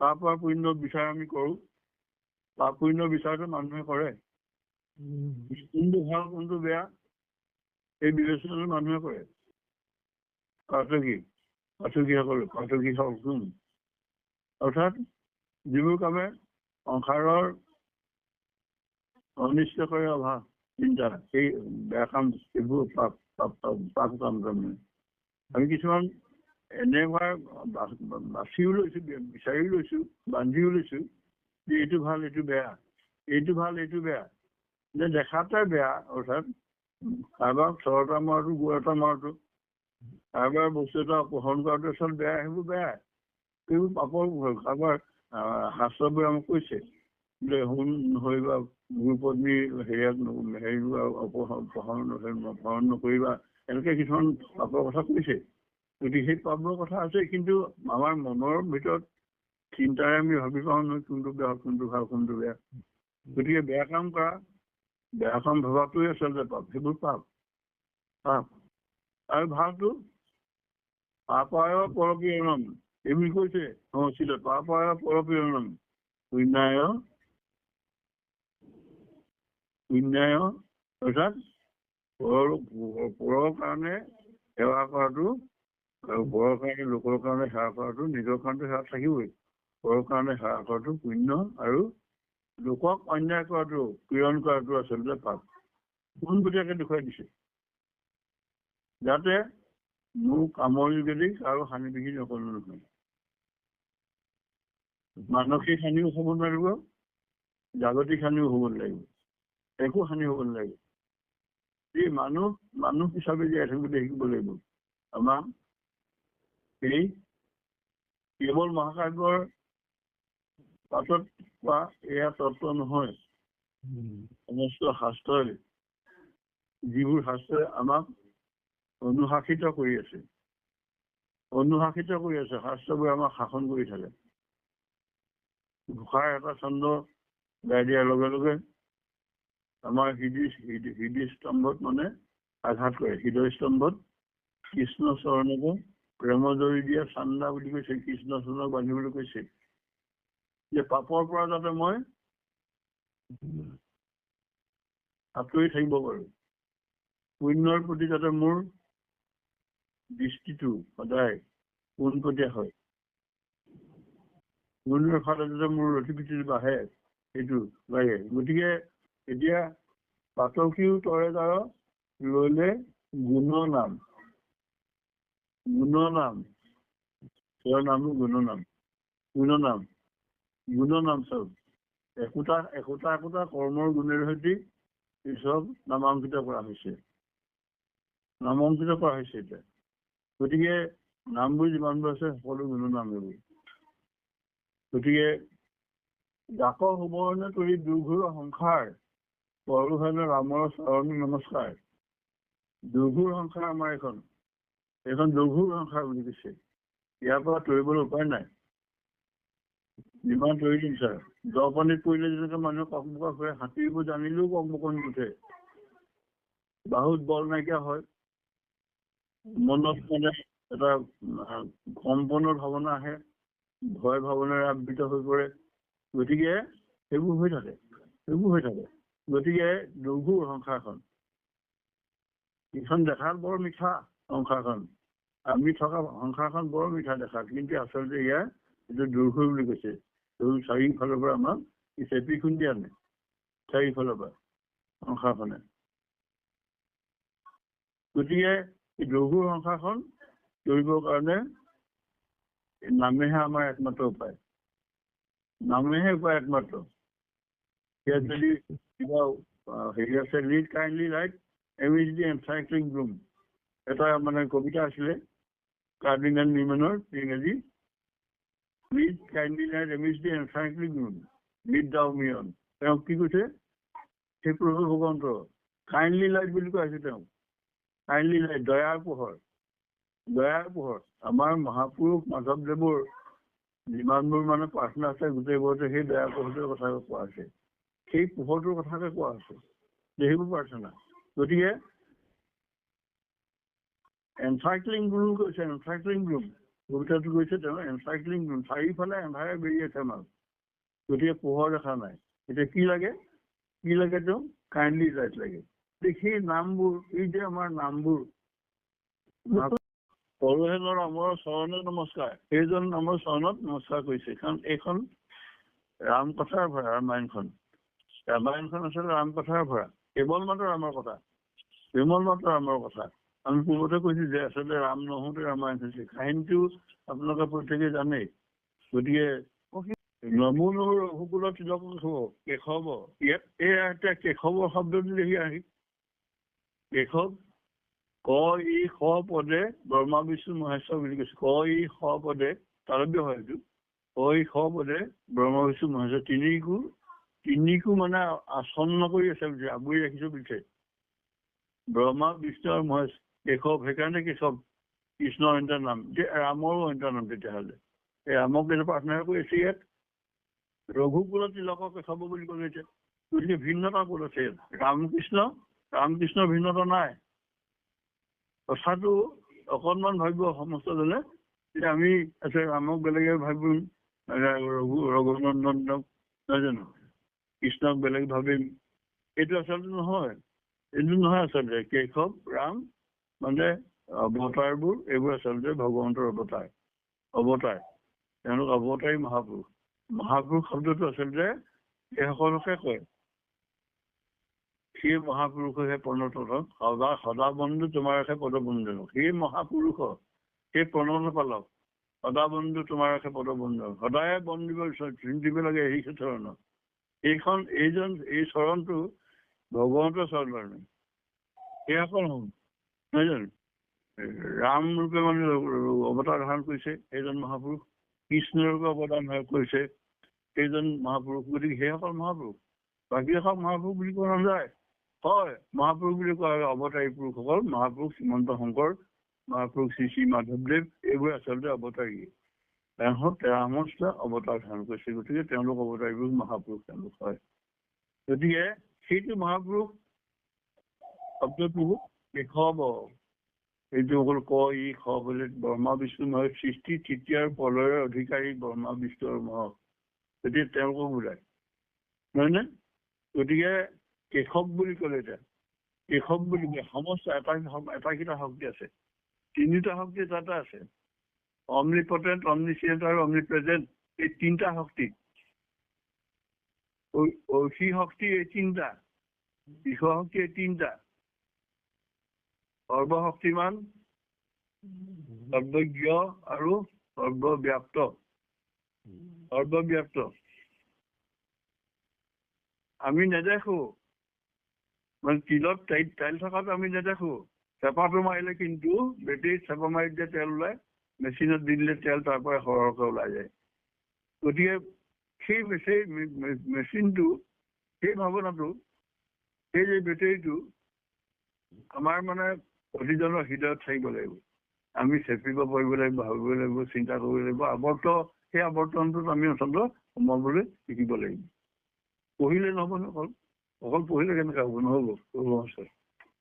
তাৰ পৰা পুণ্য বিচাৰ আমি কৰো। পাপ পুণ্য বিচাৰটো মানুহে কৰে। কোনটো ভাল কোনটো বেয়া এই বিবেচনা মানুহে কৰে। পাঠকী হল কোন? অৰ্থাৎ যিবোৰ কামে সংসাৰৰ অনিষ্ট কৰে অভাৱ চিন্তা, সেই বেয়া কাম এইবোৰ পাপ পাপ কাম তাৰমানে। আমি কিছুমান এনেকুৱা বাচিও লৈছো, বিচাৰিও লৈছো, বান্ধিও লৈছো যে এইটো ভাল এইটো বেয়া, এইটো ভাল এইটো বেয়া, যে দেখাতে বেয়া। অৰ্থাৎ কাৰোবাক চৰ এটা মৰাটো, গোৰ এটা মৰাটো, কাৰোবাৰ বস্তু এটা অপহৰণ কৰাটো আচলতে বেয়া, সেইবোৰ বেয়া, সেইবোৰ পাপৰ। কাৰোবাৰ শাস্ত্ৰবোৰে আমাক কৈছে যে সোণ নধৰিবা, গুৰু পত্নী অপহৰণ নকৰিবা, এনেকে কিছুমান পাপৰ কথা কৈছে। গতিকে সেই পাপৰ কথা আছে, কিন্তু আমাৰ মনৰ ভিতৰত চিন্তাৰে আমি ভাবি পাওঁ নহয় কোনটো বেয়া, কোনটো ভাল, কোনটো বেয়া। গতিকে বেয়া কাম কৰা, বেয়া কাম ভবাটোৱে আচলতে পাপ, সেইবোৰ পাপ পাপ। আৰু ভালটো পাপায় পৰপীড়নম, এইবুলি কৈছে সংস্কৃতত। পাপায় পৰপীড়নম পুণ্যায় পুণ্যায়, অৰ্থাৎ পৰৰ কাৰণে সেৱা কৰাটো, আৰু পৰৰ কাৰণে লোকৰ কাৰণে সেৱা কৰাটো, নিজৰ কাৰণেতো সেৱা থাকিবই, পৰৰ কাৰণে সেৱা কৰাটো পুণ্য, আৰু লোকক অন্যায় কৰাটো, পীড়ন কৰাটো আচলতে পাপ। পোনপটীয়াকে দেখুৱাই দিছে, যাতে মোৰ কামৰ যোগেদি কাৰো হানি বিঘিনি নকৰিব নহয়। মানসিক হানিও হ'ব নোৱাৰিব, জাগতিক হানিও হ'ব নালাগিব, একো হানি হ'ব নালাগিব। এই মানুহ হিচাপে জীয়াই থাকিবলৈ শিকিব লাগিব। আমাক এই কেৱল মহাকাব্যৰ পাতত পোৱা এয়া তত্ত্ব নহয়, সমস্ত শাস্ত্ৰই, যিবোৰ শাস্ত্ৰই আমাক অনুশাসিত কৰি আছে, শাস্ত্ৰবোৰে আমাক শাসন কৰি থাকে। ঘোষাৰ এটা ছন্দ গাই দিয়াৰ লগে লগে আমাৰ হৃদয় স্তম্ভত মানে আঘাত কৰে। হৃদয় স্তম্ভত কৃষ্ণ চৰণকো প্ৰেম জৰি দিয়া চান্দা বুলি কৈছে, কৃষ্ণ চৰণক বান্ধিবলৈ কৈছে, যে পাপৰ পৰা যাতে মই আঁতৰি থাকিব পাৰো, পুণ্যৰ প্ৰতি যাতে মোৰ দৃষ্টিটো সদায় পোনপটীয়া হয়, পুণ্যৰ ফালে যাতে মোৰ গতিবিধি বাঢ়ে, সেইটো লাগে। গতিকে এতিয়া পাতকীও তৰে তাৰ লৈলে গুণনাম, তেওঁৰ নামটো গুণনাম চব একোটা কৰ্মৰ গুণেৰ সৈতে চব নামাংকিত কৰা হৈছে এতিয়া। গতিকে নামবোৰ যিমানবোৰ আছে সকলো গুণনাম এইবোৰ। গতিকে যাক সুবৰ্ণ কৰি দুৰ্ঘোৰ সংসাৰ, পৰলোহেন ৰামৰ চৰণ নমস্কাৰ। দুৰ্ঘোৰ সংসাৰ আমাৰ এইখন দুৰ্ঘোৰ সংসাৰ বুলি কৈছে। ইয়াৰ পৰা তৰিবলৈ উপায় নাই। যিমান তৰি দিম ছাৰ, দ পানীত পৰিলে যেনেকে মানুহে ককমকা কৰে, সাঁতুৰিব জানিলেও ককমকনি উঠে, বাহুত বল নাইকিয়া হয়, মনত মানে এটা কম্পনৰ ভাৱনা আহে, ভয় ভাৱনাৰে আবৃত হৈ পৰে। গতিকে সেইবোৰ হৈ থাকে। গতিকে দুৰ্ঘোৰ সংসাৰখন, এইখন দেখাত বৰ মিঠা সংসাৰখন, আমি থকা সংসাৰখন বৰ মিঠা দেখাত, কিন্তু আচলতে ইয়াৰ এইটো দুৰ্ঘোৰ বুলি কৈছে। চাৰিওফালৰ পৰা আমাক চেপি খুন্দি আনে, চাৰিওফালৰ পৰা সংসাৰখনে। গতিকে এই দুৰ্ঘোৰ সংসাৰখন কৰিবৰ কাৰণে নামেহে আমাৰ একমাত্ৰ উপায়। নামেহে উপায় একমাত্ৰ। ইয়াত যদি কিবা হেৰি আছে, ৰিড কাইণ্ডলি ৰাইট এমিছ দি এনচাইক্লিং ব্লুম, এটা মানে কবিতা আছিলে কাৰ্ডিনেল নিউমেনৰ ইংৰাজী, ৰিড কাইণ্ডলি ৰাইট এমিছ দি এনচাইক্লিং ব্লুম, ৰিড দাও মিয়ন। তেওঁ কি কৈছে, সেই প্ৰভু ভগৱন্ত কাইণ্ডলি লাইট বুলি কোৱা হৈছে। তেওঁ কাইণ্ডলি লাইট, দয়াৰ পোহৰ, দয়াৰ পোহৰ। আমাৰ মহাপুৰুষ মাধৱদেৱৰ যিমানবোৰ মানে প্ৰাৰ্থনা আছে গোটেইবোৰতে সেই দয়াৰ পোহৰটোৰ কথা কোৱা আছে, সেই পোহৰটোৰ কথাকে কোৱা আছে, সেইবোৰ প্ৰাৰ্থনা। গতিকে এনচাইক্লিং ব্লুম কৈছে, এনচাইক্লিং ব্লুম কবিতাটো কৈছে তেওঁ, এনচাইক্লিং ব্লুম, চাৰিওফালে এন্ধাৰে বেৰি আছে আমাৰ, গতিকে পোহৰ দেখা নাই। এতিয়া কি লাগে, কি লাগে তেওঁ, কাইণ্ডলি লাইট লাগে। সেই নামবোৰ, এই যে আমাৰ নামবোৰ, পৰহেলৰ আমাৰ চৰণে নমস্কাৰ, সেইজন আমাৰ চৰণত নমস্কাৰ কৰিছে। কাৰণ এইখন ৰাম কথাৰ ভৰা, ৰামায়ণখন আচলতে ৰাম কথাৰ ভৰা, কেৱল মাত্ৰ ৰামৰ কথা, কেৱল মাত্ৰ ৰামৰ কথা। আমি পূৰ্বতে কৈছো যে আচলতে ৰাম নহওঁতে ৰামায়ণ হৈছে, কাহিনীটো আপোনালোকে প্ৰত্যেকে জানেই। গতিকে নমুনুৰ ৰঘুকুলত তিলক কেশৱ, ইয়াত এতিয়া কেশৱৰ শব্দটো দেখি আহি, কেশৱ ক ই স পদে ব্ৰহ্মা বিষ্ণু মহেশ্বৰ বুলি কৈছে। ক ই স পদে তালব্য হয় এইটো, ক ই স পদে ব্ৰহ্মা বিষ্ণু মহেশ্বৰ, তিনিকো মানে আসন্ন কৰি আছে বুলিছে, আৱৰি ৰাখিছে বুলিছে। ব্ৰহ্মা বিষ্ণু আৰু মহেশ, কেশৱ, সেইকাৰণে কেশৱ কৃষ্ণৰ অন্য নাম, ৰামৰো অন্য নাম। তেতিয়াহ'লে এই ৰামক এইটো প্ৰাৰ্থনা কৰি আছে ইয়াত, ৰঘুকুলত তিলকক কেশৱ বুলি কৈছে। গতিকে ভিন্নতা ক'ত আছে? ৰামকৃষ্ণৰ ভিন্নতা নাই। কথাটো অকণমান ভাবিব সমস্তজনে, যে আমি আছে ৰামক বেলেগে ভাবিম, ৰঘুনন্দনক নহয় জানো, কৃষ্ণক বেলেগ ভাবিম, এইটো আচলতে নহয়, এইটো নহয়। আচলতে কেশৱ ৰাম মানে অৱতাৰবোৰ, এইবোৰ আচলতে ভগৱন্তৰ অৱতাৰ, তেওঁলোক অৱতাৰী মহাপুৰুষ। মহাপুৰুষ শব্দটো আচলতে এইসকলকে কয়, সেই মহাপুৰুষহে প্ৰণত সদা বন্ধু তোমাৰ ৰাখে পদবন্ধন, সেই মহাপুৰুষ, সেই প্ৰণত পালক, সদা বন্ধু তোমাৰ ৰাখে পদবন্ধন, সদায় বন দিব লাগে এই চৰণত। এই চৰণটো ভগৱন্তৰ চৰণ কাৰণে, সেইসকল নহয় জানো, ৰাম ৰূপে মানে অৱতাৰ ধাৰণ কৰিছে সেইজন মহাপুৰুষ, কৃষ্ণ ৰূপে অৱতাৰ ধাৰণ কৰিছে সেইজন মহাপুৰুষ। গতিকে সেইসকল মহাপুৰুষ, বাকী এসকল মহাপুৰুষ বুলি কোৱা নাযায়। হয়, মহাপুৰুষ বুলি কোৱা হয় অৱতাৰী পুৰুষসকল, মহাপুৰুষ শ্ৰীমন্ত শংকৰ, মহাপুৰুষ শ্ৰী শ্ৰী মাধৱদেৱ, এইবোৰ আচলতে অৱতাৰী। তেওঁলোক ৰামস্ত অৱতাৰ ধাৰণ কৰিছে, গতিকে তেওঁলোক অৱতাৰীবোৰ মহাপুৰুষ তেওঁলোক হয়। গতিকে সেইটো মহাপুৰুষ শব্দটো কেশৱ, এইটো অকল ক ই স বোলে ব্ৰহ্মা বিষ্ণু মহেশ, সৃষ্টি তৃতীয় আৰু প্ৰলয়ৰ অধিকাৰী ব্ৰহ্মা বিষ্ণু আৰু মহেশ, গতিকে তেওঁলোকক বুজায়, নহয় নে? গতিকে কেশৱ বুলি ক'লে, এতিয়া কেশৱ বুলি সমস্ত এটাকেইটা শক্তি আছে, তিনিটা শক্তি তাতে আছে, অমনিপটেণ্ট, অমনিচিয়েণ্ট আৰু অমনিপ্ৰেজেণ্ট, এই তিনিটা শক্তি। ঐশী শক্তি এই তিনিটা, ঈশ শক্তি এই তিনিটা, সৰ্বশক্তিমান, সৰ্বজ্ঞ আৰু সৰ্বব্যাপ্ত। আমি নেদেখো, মানে তিলত তেল থকাটো আমি নেদেখো, চেপাটো মাৰিলে কিন্তু বেটেৰীত চেপা মাৰি দিলে তেল ওলাই, মেচিনত দি দিলে তেল তাৰ পৰা সৰহকৈ ওলাই যায়। গতিকে সেই মেচিনটো, সেই ভাৱনাটো, সেই যে বেটেৰীটো আমাৰ মানে প্ৰতিজনৰ হৃদয়ত থাকিব লাগিব। আমি চেপিব পাৰিব লাগিব, ভাবিব লাগিব, চিন্তা কৰিব লাগিব, সেই আৱৰ্তনটোত আমি অন্তত সোমাবলৈ শিকিব লাগিব। পঢ়িলে নহ'ব ন, অকল পঢ়িলে কেনেকৈ হ'ব? নহ'ব,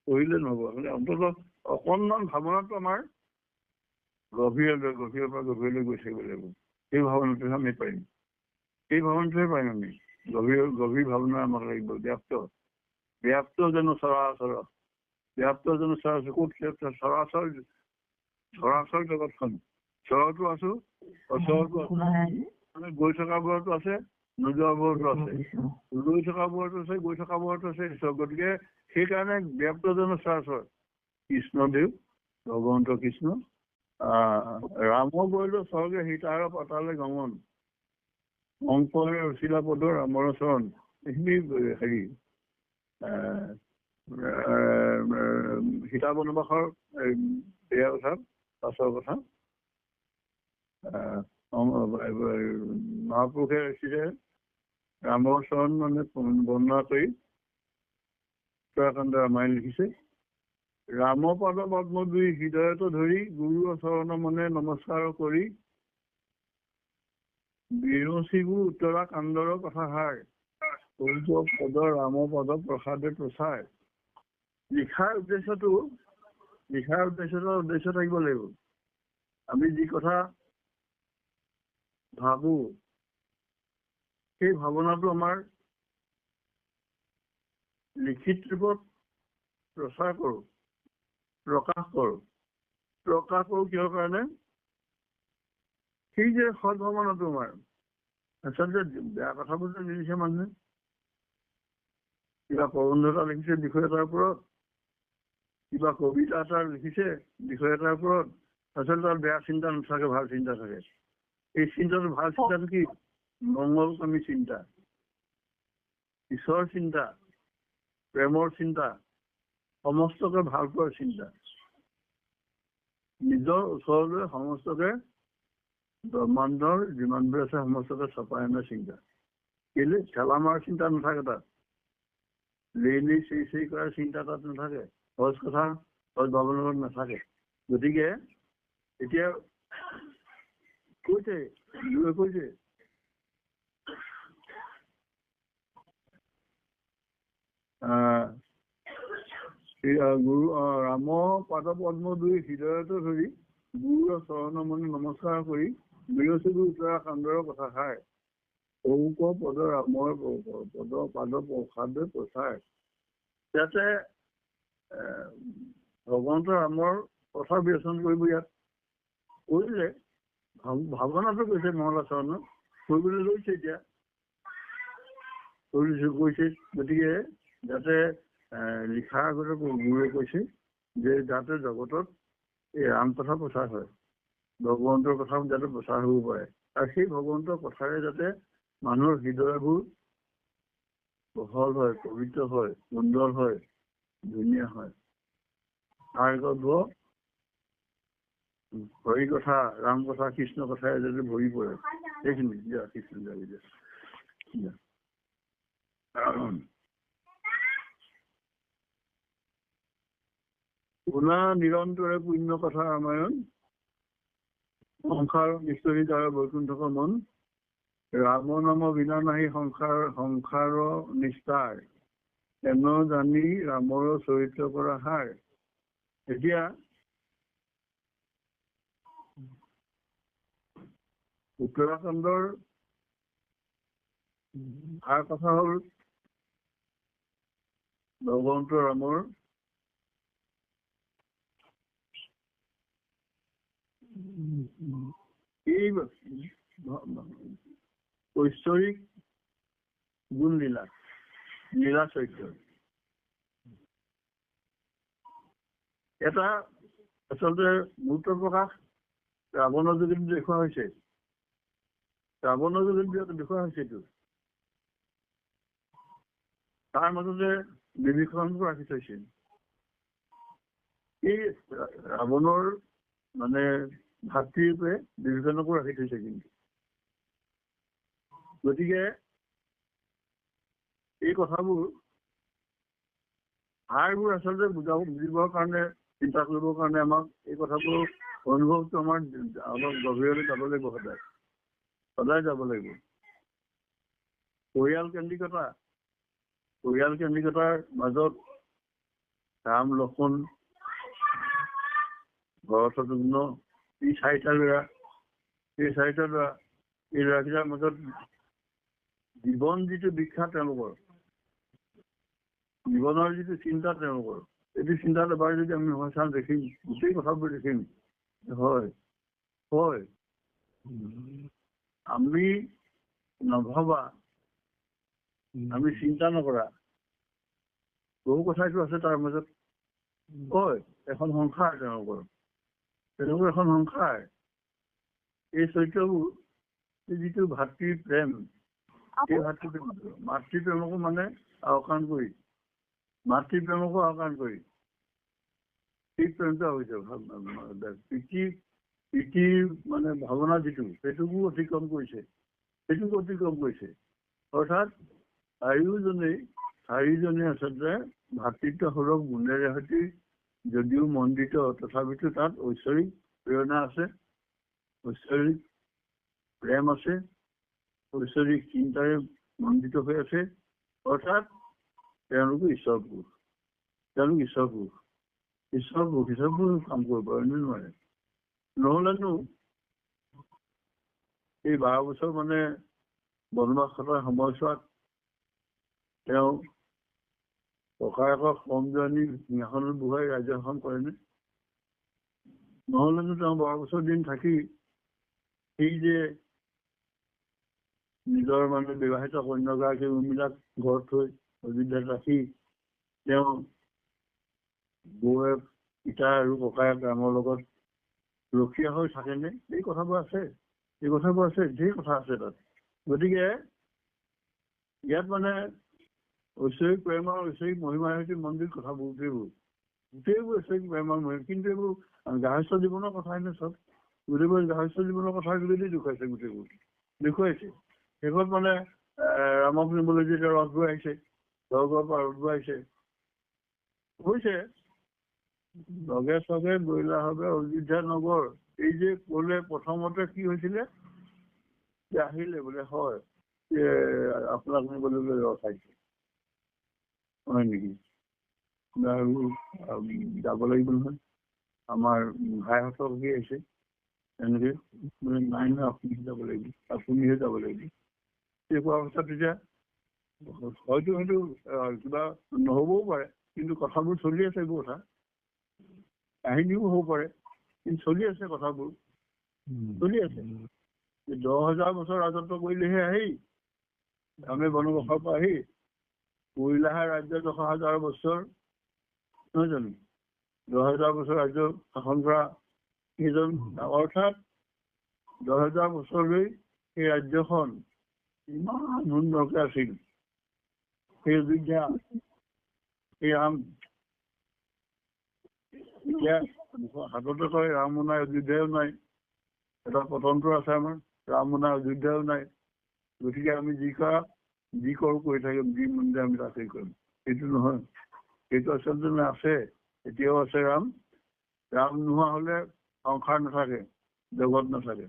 পঢ়িলে নহ'ব। অন্তত অকণমান ভাৱনাটো আমাৰ গভীৰৰ পৰা গভীৰলৈ গৈ থাকিব লাগিব। সেই ভাৱনাটোহে আমি পাৰিম, সেই ভাৱনাটোহে পাৰিম আমি। গভীৰ ভাৱনা আমাক লাগিব। ব্যাপ্ত জানো চৰাচৰ, ক'ত চৰাচৰ জগতখন, চৰতো আছো, অচৰতো আছো, মানে গৈ থকাবোৰতো আছে, নোযোৱাবোৰতো আছে, ৰৈ থকাবোৰতো আছে, গৈ থকাবোৰতো আছে। গতিকে সেইকাৰণে ব্যাপ্ত জানো চৰাচৰ, কৃষ্ণদেৱ ভগৱন্ত কৃষ্ণ ৰাম বৈল স্বৰ্গে সীতাৰ পাতালে গমন, অংকৰে ৰচিলা পদ ৰামৰ চৰণ। এইখিনি হেৰি সীতা বনবাসৰ এয়া কথা, পাছৰ কথা। মহাপুৰুষে ৰচিলে ৰামৰ চৰণ মানে বৰ্ণনা কৰি উত্তৰাখণ্ড ৰামায়ণ লিখিছে। ৰাম পদ পদ্ম দুই হৃদয়ত ধৰি, গুৰু চৰণ মনে নমস্কাৰ কৰি, বিৰচিবোৰ উত্তৰাখণ্ডৰ কথাষাৰ, পদ ৰাম পদ প্ৰসাদে প্ৰচাৰ। লিখাৰ উদ্দেশ্য থাকিব লাগিব। আমি যি কথা ভাবো সেই ভাৱনাটো আমাৰ লিখিত ৰূপত প্ৰচাৰ কৰো, প্ৰকাশ কৰো কিহৰ কাৰণে? সেই যে সৎ ভাৱনাটো আমাৰ আচলতে বেয়া কথাবোৰ যে নিলিখে মানুহে। কিবা প্ৰবন্ধ এটা লিখিছে বিষয় এটাৰ ওপৰত, কিবা কবিতা এটা লিখিছে বিষয় এটাৰ ওপৰত, আচলতে তাত বেয়া চিন্তা নাথাকে, ভাল চিন্তা থাকে। এই চিন্তাটো, ভাল চিন্তাটো কি? মংগলকামী চিন্তা, ঈশ্বৰ চিন্তা, প্ৰেমৰ চিন্তা, সমস্তকে ভাল পোৱাৰ চিন্তা, নিজৰ ওচৰলৈ সমস্তকে ব্ৰহ্মাণ্ডৰ যিমানবোৰ আছে সমস্তকে চপাই অনাৰ চিন্তা। কেলে ঠেলা মৰাৰ চিন্তা নাথাকে তাত, লেই চেই কৰাৰ চিন্তা তাত নাথাকে, সহজ কথা সহজ ভাৱনাত নাথাকে। গতিকে এতিয়া কৈছে গুৰু ৰাম পাদ পদ্ম দুই হৃদয়তো ধৰি, গুৰুৰ চৰণ মনে নমস্কাৰ কৰি, বিৰচিবোৰ উত্তৰাখণ্ডৰ কথাষাৰ, অংক পদ ৰামৰ পদ পাদ প্ৰসাদে প্ৰচাৰ। যাতে ভগৱন্ত ৰামৰ কথা বিবেচন কৰিব ইয়াত কৰিলে, ভাৱনাটো কৈছে মহলাচৰণত কৰিবলৈ লৈছে এতিয়া কৈছে। গতিকে যাতে লিখাৰ আগতে গুৰুৱে কৈছে যে যাতে জগতত এই ৰাম কথা প্ৰচাৰ হয়, ভগৱন্তৰ কথা যাতে প্ৰচাৰ হ'ব পাৰে, আৰু সেই ভগৱন্তৰ কথাৰে যাতে মানুহৰ হৃদয়বোৰ বহল হয়, পবিত্ৰ হয়, সুন্দৰ হয়, ধুনীয়া হয়। তাৰ গৰ্ভ হৰি কথা, ৰাম কথা, কৃষ্ণ কথাই যাতে ভৰি পৰে, সেইখিনি কৃষ্ণ শুনা নিৰন্তৰে পুণ্য কথা ৰামায়ণ, সংসাৰ নিষ্ঠুৰী তাৰ বৈকুণ্ঠক মন, ৰাম নাম বিনা নাহি সংসাৰ নিস্তাৰ, এন জানি ৰামৰ চৰিত্ৰ কৰা হাৰ। এতিয়া উত্তৰাখণ্ডৰ সাৰ কথা হ'ল ভগৱন্ত ৰামৰ এই ঐশ্বৰিক গুণ লীলা চৰিত্ৰ। এটা আচলতে মূৰ্ত প্ৰকাশ ৰাৱণৰ যোগেদি দেখুওৱা হৈছে, এইটো তাৰ মাজতে বিভীষণকো ৰাখি থৈছিল। এই ৰাৱণৰ মানে ভাতৃৰূপে বিভীষণকো ৰাখি থৈছে। কিন্তু গতিকে এই কথাবোৰ হাৰবোৰ আচলতে বুজিবৰ কাৰণে, চিন্তা কৰিবৰ কাৰণে আমাক এই কথাবোৰ অনুভৱটো আমাৰ অলপ গভীৰলৈ যাব লাগিব, সদায় যাব লাগিব। পৰিয়াল কেন্দ্ৰিকতাৰ মাজত ৰাম লক্ষ্মণ ভৰত শত্ৰুঘ্ন এই চাৰিটা ল'ৰা, এই ল'ৰাকেইটাৰ মাজত জীৱন যিটো বিখ্যাত, তেওঁলোকৰ জীৱনৰ যিটো চিন্তা, তেওঁলোকৰ এইটো চিন্তাত এবাৰ যদি আমি সঁচা দেখিম, গোটেই কথাবোৰ দেখিম, হয় আমি নভবা, আমি চিন্তা নকৰা বহু কথাইটো আছে তাৰ মাজত। এখন সংসাৰ তেওঁলোকৰ, তেনেকুৱা এখন সংসাৰ। এই চৰিত্ৰবোৰ যিটো ভাতৃ প্ৰেম, সেই মাতৃ প্ৰেমকো মানে আওকাণ কৰি, সেই প্ৰেমটো হৈছে প্ৰীতিৰ মানে ভাৱনা যিটো, সেইটোকো অতিক্ৰম কৰিছে। অৰ্থাৎ চাৰিজনে আচলতে ভাতৃত্ব সুলভ গুণেৰে সৈতে যদিও মণ্ডিত, তথাপিতো তাত ঐশ্বৰিক প্ৰেৰণা আছে, ঐশ্বৰিক প্ৰেম আছে, ঐশ্বৰিক চিন্তাৰে মণ্ডিত হৈ আছে। অৰ্থাৎ তেওঁলোকে ঈশ্বৰ পুৰুষ কাম কৰিব পাৰে নোৱাৰে। নহলেনো এই 12 বছৰ মানে বনবাস কটাৰ সময়ছোৱাত তেওঁ ককায়েকক কমজনী সিংহাসনত বহুৱাই ৰাজ্য শাসন কৰেনে? নহলেনো তেওঁ 12 বছৰ দিন থাকি সেই যে নিজৰ মানে বিবাহিত কন্যাগৰাকী উৰ্মিলাক ঘৰত থৈ অযোধ্যাত ৰাখি তেওঁ বৌৱেক পিতা আৰু ককায়েক ৰামৰ লগত ৰখীয়া হৈ থাকেনে? এই কথাবোৰ আছে, ধেৰ কথা আছে তাত। গতিকে ইয়াত মানে ঐশ্বৰিক প্ৰেম আৰু ঐশ্বৰিক মহিমাৰ সৈতে মন্দিৰ কথাবোৰ গোটেইবোৰ ঐশ্বৰিক প্ৰেমৰ মহিমা। কিন্তু এইবোৰ গাহস্থ জীৱনৰ কথাই নে চব? গোটেইবোৰ গাহস্থ জীৱনৰ কথা যদি দেখুৱাইছে। শেষত মানে ৰামক নিবলৈ যেতিয়া ৰথ গৈ আহিছে, স্বৰ্গৰ পৰা ৰথ গৈ আহিছে, হৈছে লগে চগে গৰিলা হবে অযোধ্যা নগৰ। এই যে কলে প্ৰথমতে কি হৈছিলে যে আহিলে বোলে হয় আপোনাক নিবলৈ ৰথ আহিছে, হয় নেকি? আৰু যাব লাগিব নহয়, আমাৰ ভাইহঁতক কি আহিছে এনেকে নাই নহয়, আপুনিহে যাব লাগিব। এই কোৱা অৱস্থাত তেতিয়া হয়তো কিবা নহবও পাৰে, কিন্তু কথাবোৰ চলি আছে। এইবোৰ কথা কাহিনীও হ'ব পাৰে, কিন্তু চলি আছে, কথাবোৰ চলি আছে। 10,000 বছৰ ৰাজত্ব কৰিলেহে আহি আমি বনবাসৰ পৰা আহি কৰিলাহে ৰাজ্য 10,000 বছৰ, নহয় জানো? 10,000 বছৰ ৰাজ্য শাসন কৰা সেইজন, অৰ্থাৎ 10,000 বছৰলৈ সেই ৰাজ্যখন ইমান সুন্দৰকে আছিল। সেই অযোধ্যা, সেই ৰাম, এতিয়া হাততে কয় ৰামো নাই অযোধ্যাও নাই, এটা পতন্ত্ৰ আছে আমাৰ, ৰামো নাই অযোধ্যাও নাই। গতিকে আমি যি কৰো কৰি থাকিম, যি মন যায় আমি তাকেই কৰিম। সেইটো নহয়, সেইটো আচলতে আছে, এতিয়াও আছে ৰাম নোহোৱা হলে সংসাৰ নাথাকে, জগত নাথাকে।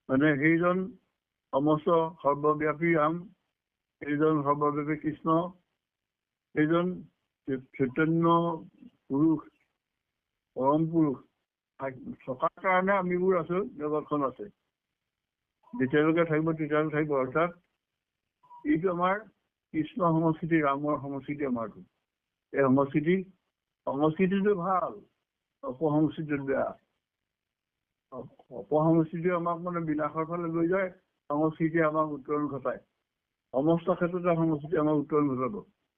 মানে সেইজন সমস্ত সৰ্বব্যাপী ৰাম, সেইজন সৰ্বব্যাপী কৃষ্ণ, সেইজন চৈতন্য পুৰুষ, পৰম পুৰুষ থকাৰ কাৰণে আমিবোৰ আছো, জগতখন আছে। যেতিয়ালৈকে থাকিব তেতিয়ালৈকে থাকিব। অৰ্থাৎ এইটো আমাৰ কৃষ্ণ সংস্কৃতি, ৰামৰ সংস্কৃতি। আমাৰটো এই সংস্কৃতিটো ভাল, অপসংস্কৃতিটো বেয়া। অপসংস্কৃতি আমাক মানে বিনাশৰ ফালে লৈ যায়, সংস্কৃতি আমাক উত্তৰণ ঘটায়। সমস্ত ক্ষেত্ৰতে সংস্কৃতি আমাক উত্তৰণ ঘটাব,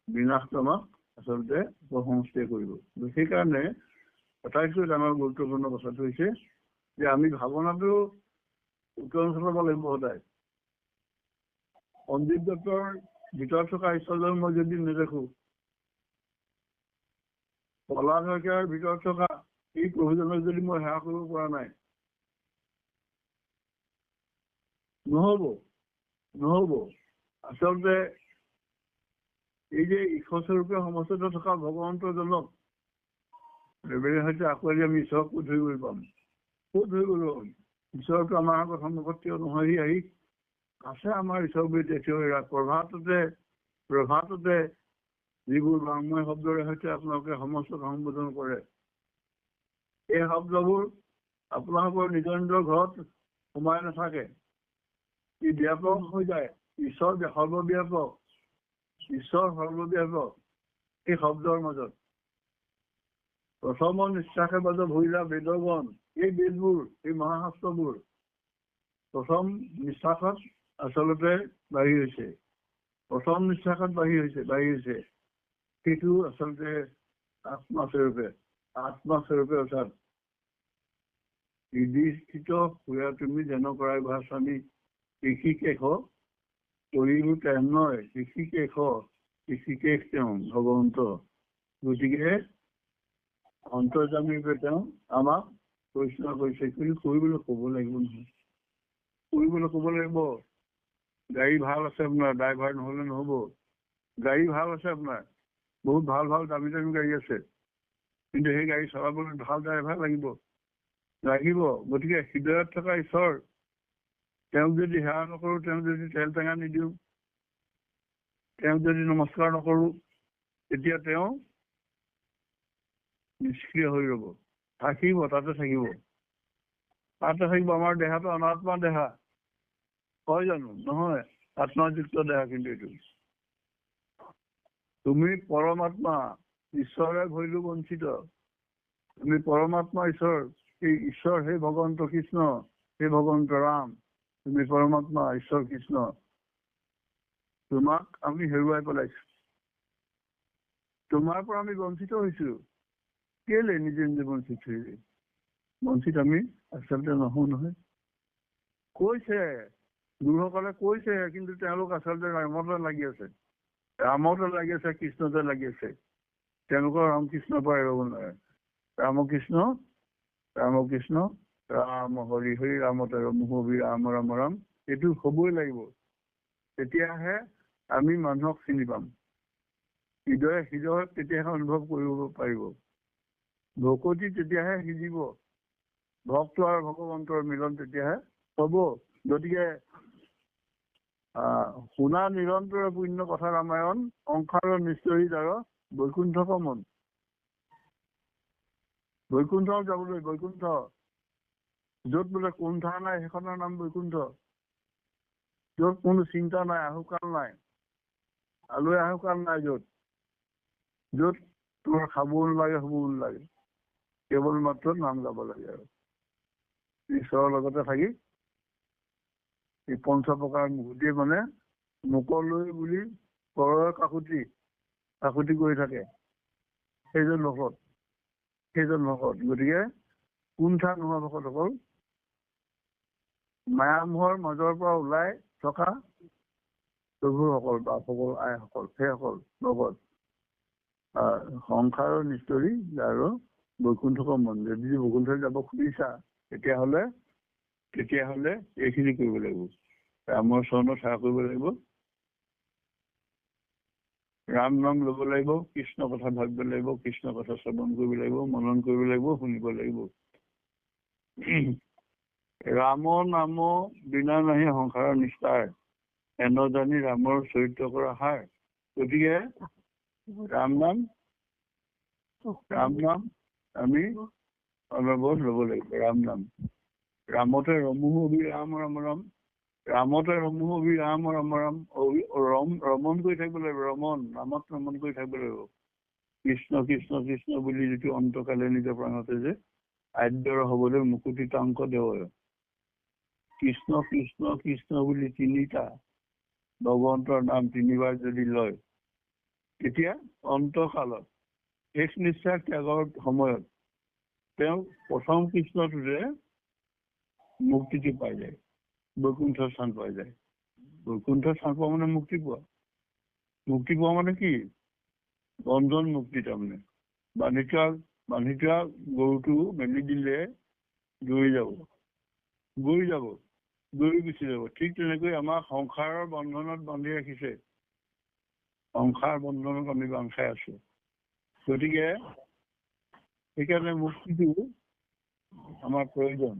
বিনাশটো আমাক আচলতে অপসংস্কৃতিয়ে কৰিব। সেইকাৰণে আটাইতকৈ ডাঙৰ গুৰুত্বপূৰ্ণ কথাটো হৈছে যে আমি ভাৱনাটো উত্তৰণ ঘটাব লাগিব সদায়। সঞ্জীৱ দত্তৰ ভিতৰত থকা ঈশ্বৰজন মই যদি নেদেখো, প্ৰহ্লাদ শইকীয়াৰ ভিতৰত থকা এই প্ৰভুজনক যদি মই সেৱা কৰিব পৰা নাই, নহব। আচলতে এই যে ঈশ্বৰস্বৰূপে সমস্ততে থকা ভগৱন্তজনক সৈতে আঁকোৱালি আমি ঈশ্বৰক ক'ত ধৰিবলৈ পাম? ক'ত ধৰিবলৈ পাম? ঈশ্বৰটো আমাৰ আগত সন্মুখত থিয় নহয়, সি আহি আছে আমাৰ ঈশ্বৰ বুলি থিয় হৈ। প্ৰভাততে যিবোৰ বাংময় শব্দৰে সৈতে আপোনালোকে সমস্তক সম্বোধন কৰে, এই শব্দবোৰ আপোনালোকৰ নিজৰ নিজৰ ঘৰত সোমাই নাথাকে, ই ব্যাপক হৈ যায়। ঈশ্বৰ সৰ্বব্যাপক এই শব্দৰ মাজত। প্ৰথম নিশ্বাসে মাজত ভৰিলা বেদগণ, এই বেদবোৰ, এই মহাশাস্ত্ৰবোৰ প্ৰথম নিশ্বাসত আচলতে বাঢ়ি হৈছে, সেইটো আচলতে আত্মাস্বৰূপে অৰ্থাৎ হৃদিস্থিত সুয়া তুমি যেন কৰাই ভাষানি ঋষিকেশ কৰিব নয় ঋষিকেশ তেওঁ ভগৱন্ত। গতিকে অন্তৰ্যামী তেওঁ আমাক পৰিচালনা কৰিছে কিন্তু কৰিবলৈ ক'ব লাগিব নহয়, কৰিবলৈ ক'ব লাগিব। গাড়ী ভাল আছে আপোনাৰ, ড্ৰাইভাৰ নহ'লে নহ'ব। গাড়ী ভাল আছে আপোনাৰ, বহুত ভাল ভাল দামী দামী গাড়ী আছে, কিন্তু সেই গাড়ী চলাবলৈ ভাল ড্ৰাইভাৰ লাগিব। গতিকে হৃদয়ত থকা ঈশ্বৰ তেওঁক যদি সেৱা নকৰোঁ, তেওঁক যদি তেল টেঙা নিদিওঁ, তেওঁক যদি নমস্কাৰ নকৰোঁ, তেতিয়া তেওঁ নিষ্ক্ৰিয় হৈ ৰ'ব। থাকিব তাতে থাকিব। আমাৰ দেহাটো অনাত্মা দেহা হয় জানো? নহয়, আত্মাযুক্ত দেহা। কিন্তু এইটো তুমি পৰমাত্মা, ঈশ্বৰে ভৰিলো বঞ্চিত। তুমি পৰমাত্মা ঈশ্বৰ, সেই ঈশ্বৰ, সেই ভগৱন্ত কৃষ্ণ, সেই ভগৱন্ত ৰাম, তুমি পৰমাত্মা ঈশ্বৰ কৃষ্ণ। তোমাক আমি হেৰুৱাই পেলাইছো, তোমাৰ পৰা আমি বঞ্চিত হৈছো। কেলে নিজে নিজে বঞ্চিত হৈ বঞ্চিত আমি আচলতে নহওঁ নহয়। কৈছে গুৰুসকলে কৈছে, কিন্তু তেওঁলোক আচলতে ৰামতে লাগি আছে, কৃষ্ণতে লাগি আছে। তেওঁলোকৰ ৰামকৃষ্ণৰ পৰা এৰিব নোৱাৰে। ৰামকৃষ্ণ ৰামকৃষ্ণ ৰাম হৰি হৰি ৰামতে ৰম হৰি ৰাম ৰাম ৰাম, এইটো হবই লাগিব। তেতিয়াহে আমি মানুহক চিনি পাম। হৃদয়ত তেতিয়াহে অনুভৱ কৰিব পাৰিব। ভকতি তেতিয়াহে সিজিব। ভক্ত আৰু ভগৱন্তৰ মিলন তেতিয়াহে হব। গতিকে শুনা নিৰন্তৰ পুণ্য কথা ৰামায়ণ, সংসাৰৰ নিষ্ঠৰী দ্বাৰ বৈকুণ্ঠ কমন। বৈকুণ্ঠ যাবলৈ, বৈকুণ্ঠ য'ত বোলে কুণ্ঠা নাই সেইখনৰ নাম বৈকুণ্ঠ। য'ত কোনো চিন্তা নাই, আহুকাল নাই, আলৈ আহুকাল নাই, য'ত তোমাৰ খাবও নালাগে, শুবও নালাগে, কেৱল মাত্ৰ নাম গাব লাগে আৰু ঈশ্বৰৰ লগতে থাকি। এই পঞ্চপ্ৰকাৰ মুকুতিয়ে মানে মুকলৈ বুলি পৰৰ কাকুতি কৰি থাকে, সেইজন ভকত। গতিকে কুণ্ঠা নোহোৱা ভকতসকল, মায়ামোহৰ মাজৰ পৰা ওলাই থকা প্ৰভুসকল, বাপসকল, আইসকল, সেইসকল ভকত সংসাৰৰ নিষ্ঠৰী আৰু বৈকুণ্ঠকৰ মন। যদি বৈকুণ্ঠলৈ যাব খুজিছা, তেতিয়াহ'লে এইখিনি কৰিব লাগিব। ৰামৰ চৰণত সেৱা কৰিব লাগিব, ৰাম নাম ল'ব লাগিব, কৃষ্ণ কথা ভাবিব লাগিব, কৃষ্ণ কথা শ্ৰৱণ কৰিব লাগিব, মনন কৰিব লাগিব, শুনিব লাগিব। ৰাম নাম বিনা নাহি সংসাৰৰ নিষ্ঠাৰ, এনে জানি ৰামৰ চৰিত্ৰ কৰা হাৰ। গতিকে ৰাম নাম আমি অনবৰত ল'ব লাগিব। ৰাম নাম ৰামতে ৰমো অবি ৰাম ৰাম ৰাম, ৰামতে ৰমো অবি ৰাম ৰাম ৰাম। ৰমন কৰি থাকিব লাগিব, নামত ৰমন কৰি থাকিব লাগিব। কৃষ্ণ কৃষ্ণ কৃষ্ণ বুলি যিটো অন্তকালে নিজৰ প্ৰাণতে যে আদ্যৰ হবলৈ মুকুতিতাংক দেৱ, কৃষ্ণ কৃষ্ণ কৃষ্ণ বুলি তিনিটা ভগৱন্তৰ নাম তিনিবাৰ যদি লয়, তেতিয়া অন্তকালত শেষ নিশ্বাস ত্যাগৰ সময়ত তেওঁ প্ৰথম কৃষ্ণটোতে মুক্তিটো পাই যায়, বৈকুণ্ঠ স্থান পাই যায়। বৈকুণ্ঠ স্থান পোৱা মানে মুক্তি পোৱা। মুক্তি পোৱা মানে কি? বন্ধন মুক্তি। তাৰমানে বান্ধি থোৱা গৰুটো মেলি দিলে দৌৰি যাব, গুচি যাব। ঠিক তেনেকৈ আমাক সংসাৰৰ বন্ধনত বান্ধি ৰাখিছে, সংসাৰ বন্ধনত আমি বান্ধ খাই আছো। গতিকে সেইকাৰণে মুক্তিটো আমাৰ প্ৰয়োজন,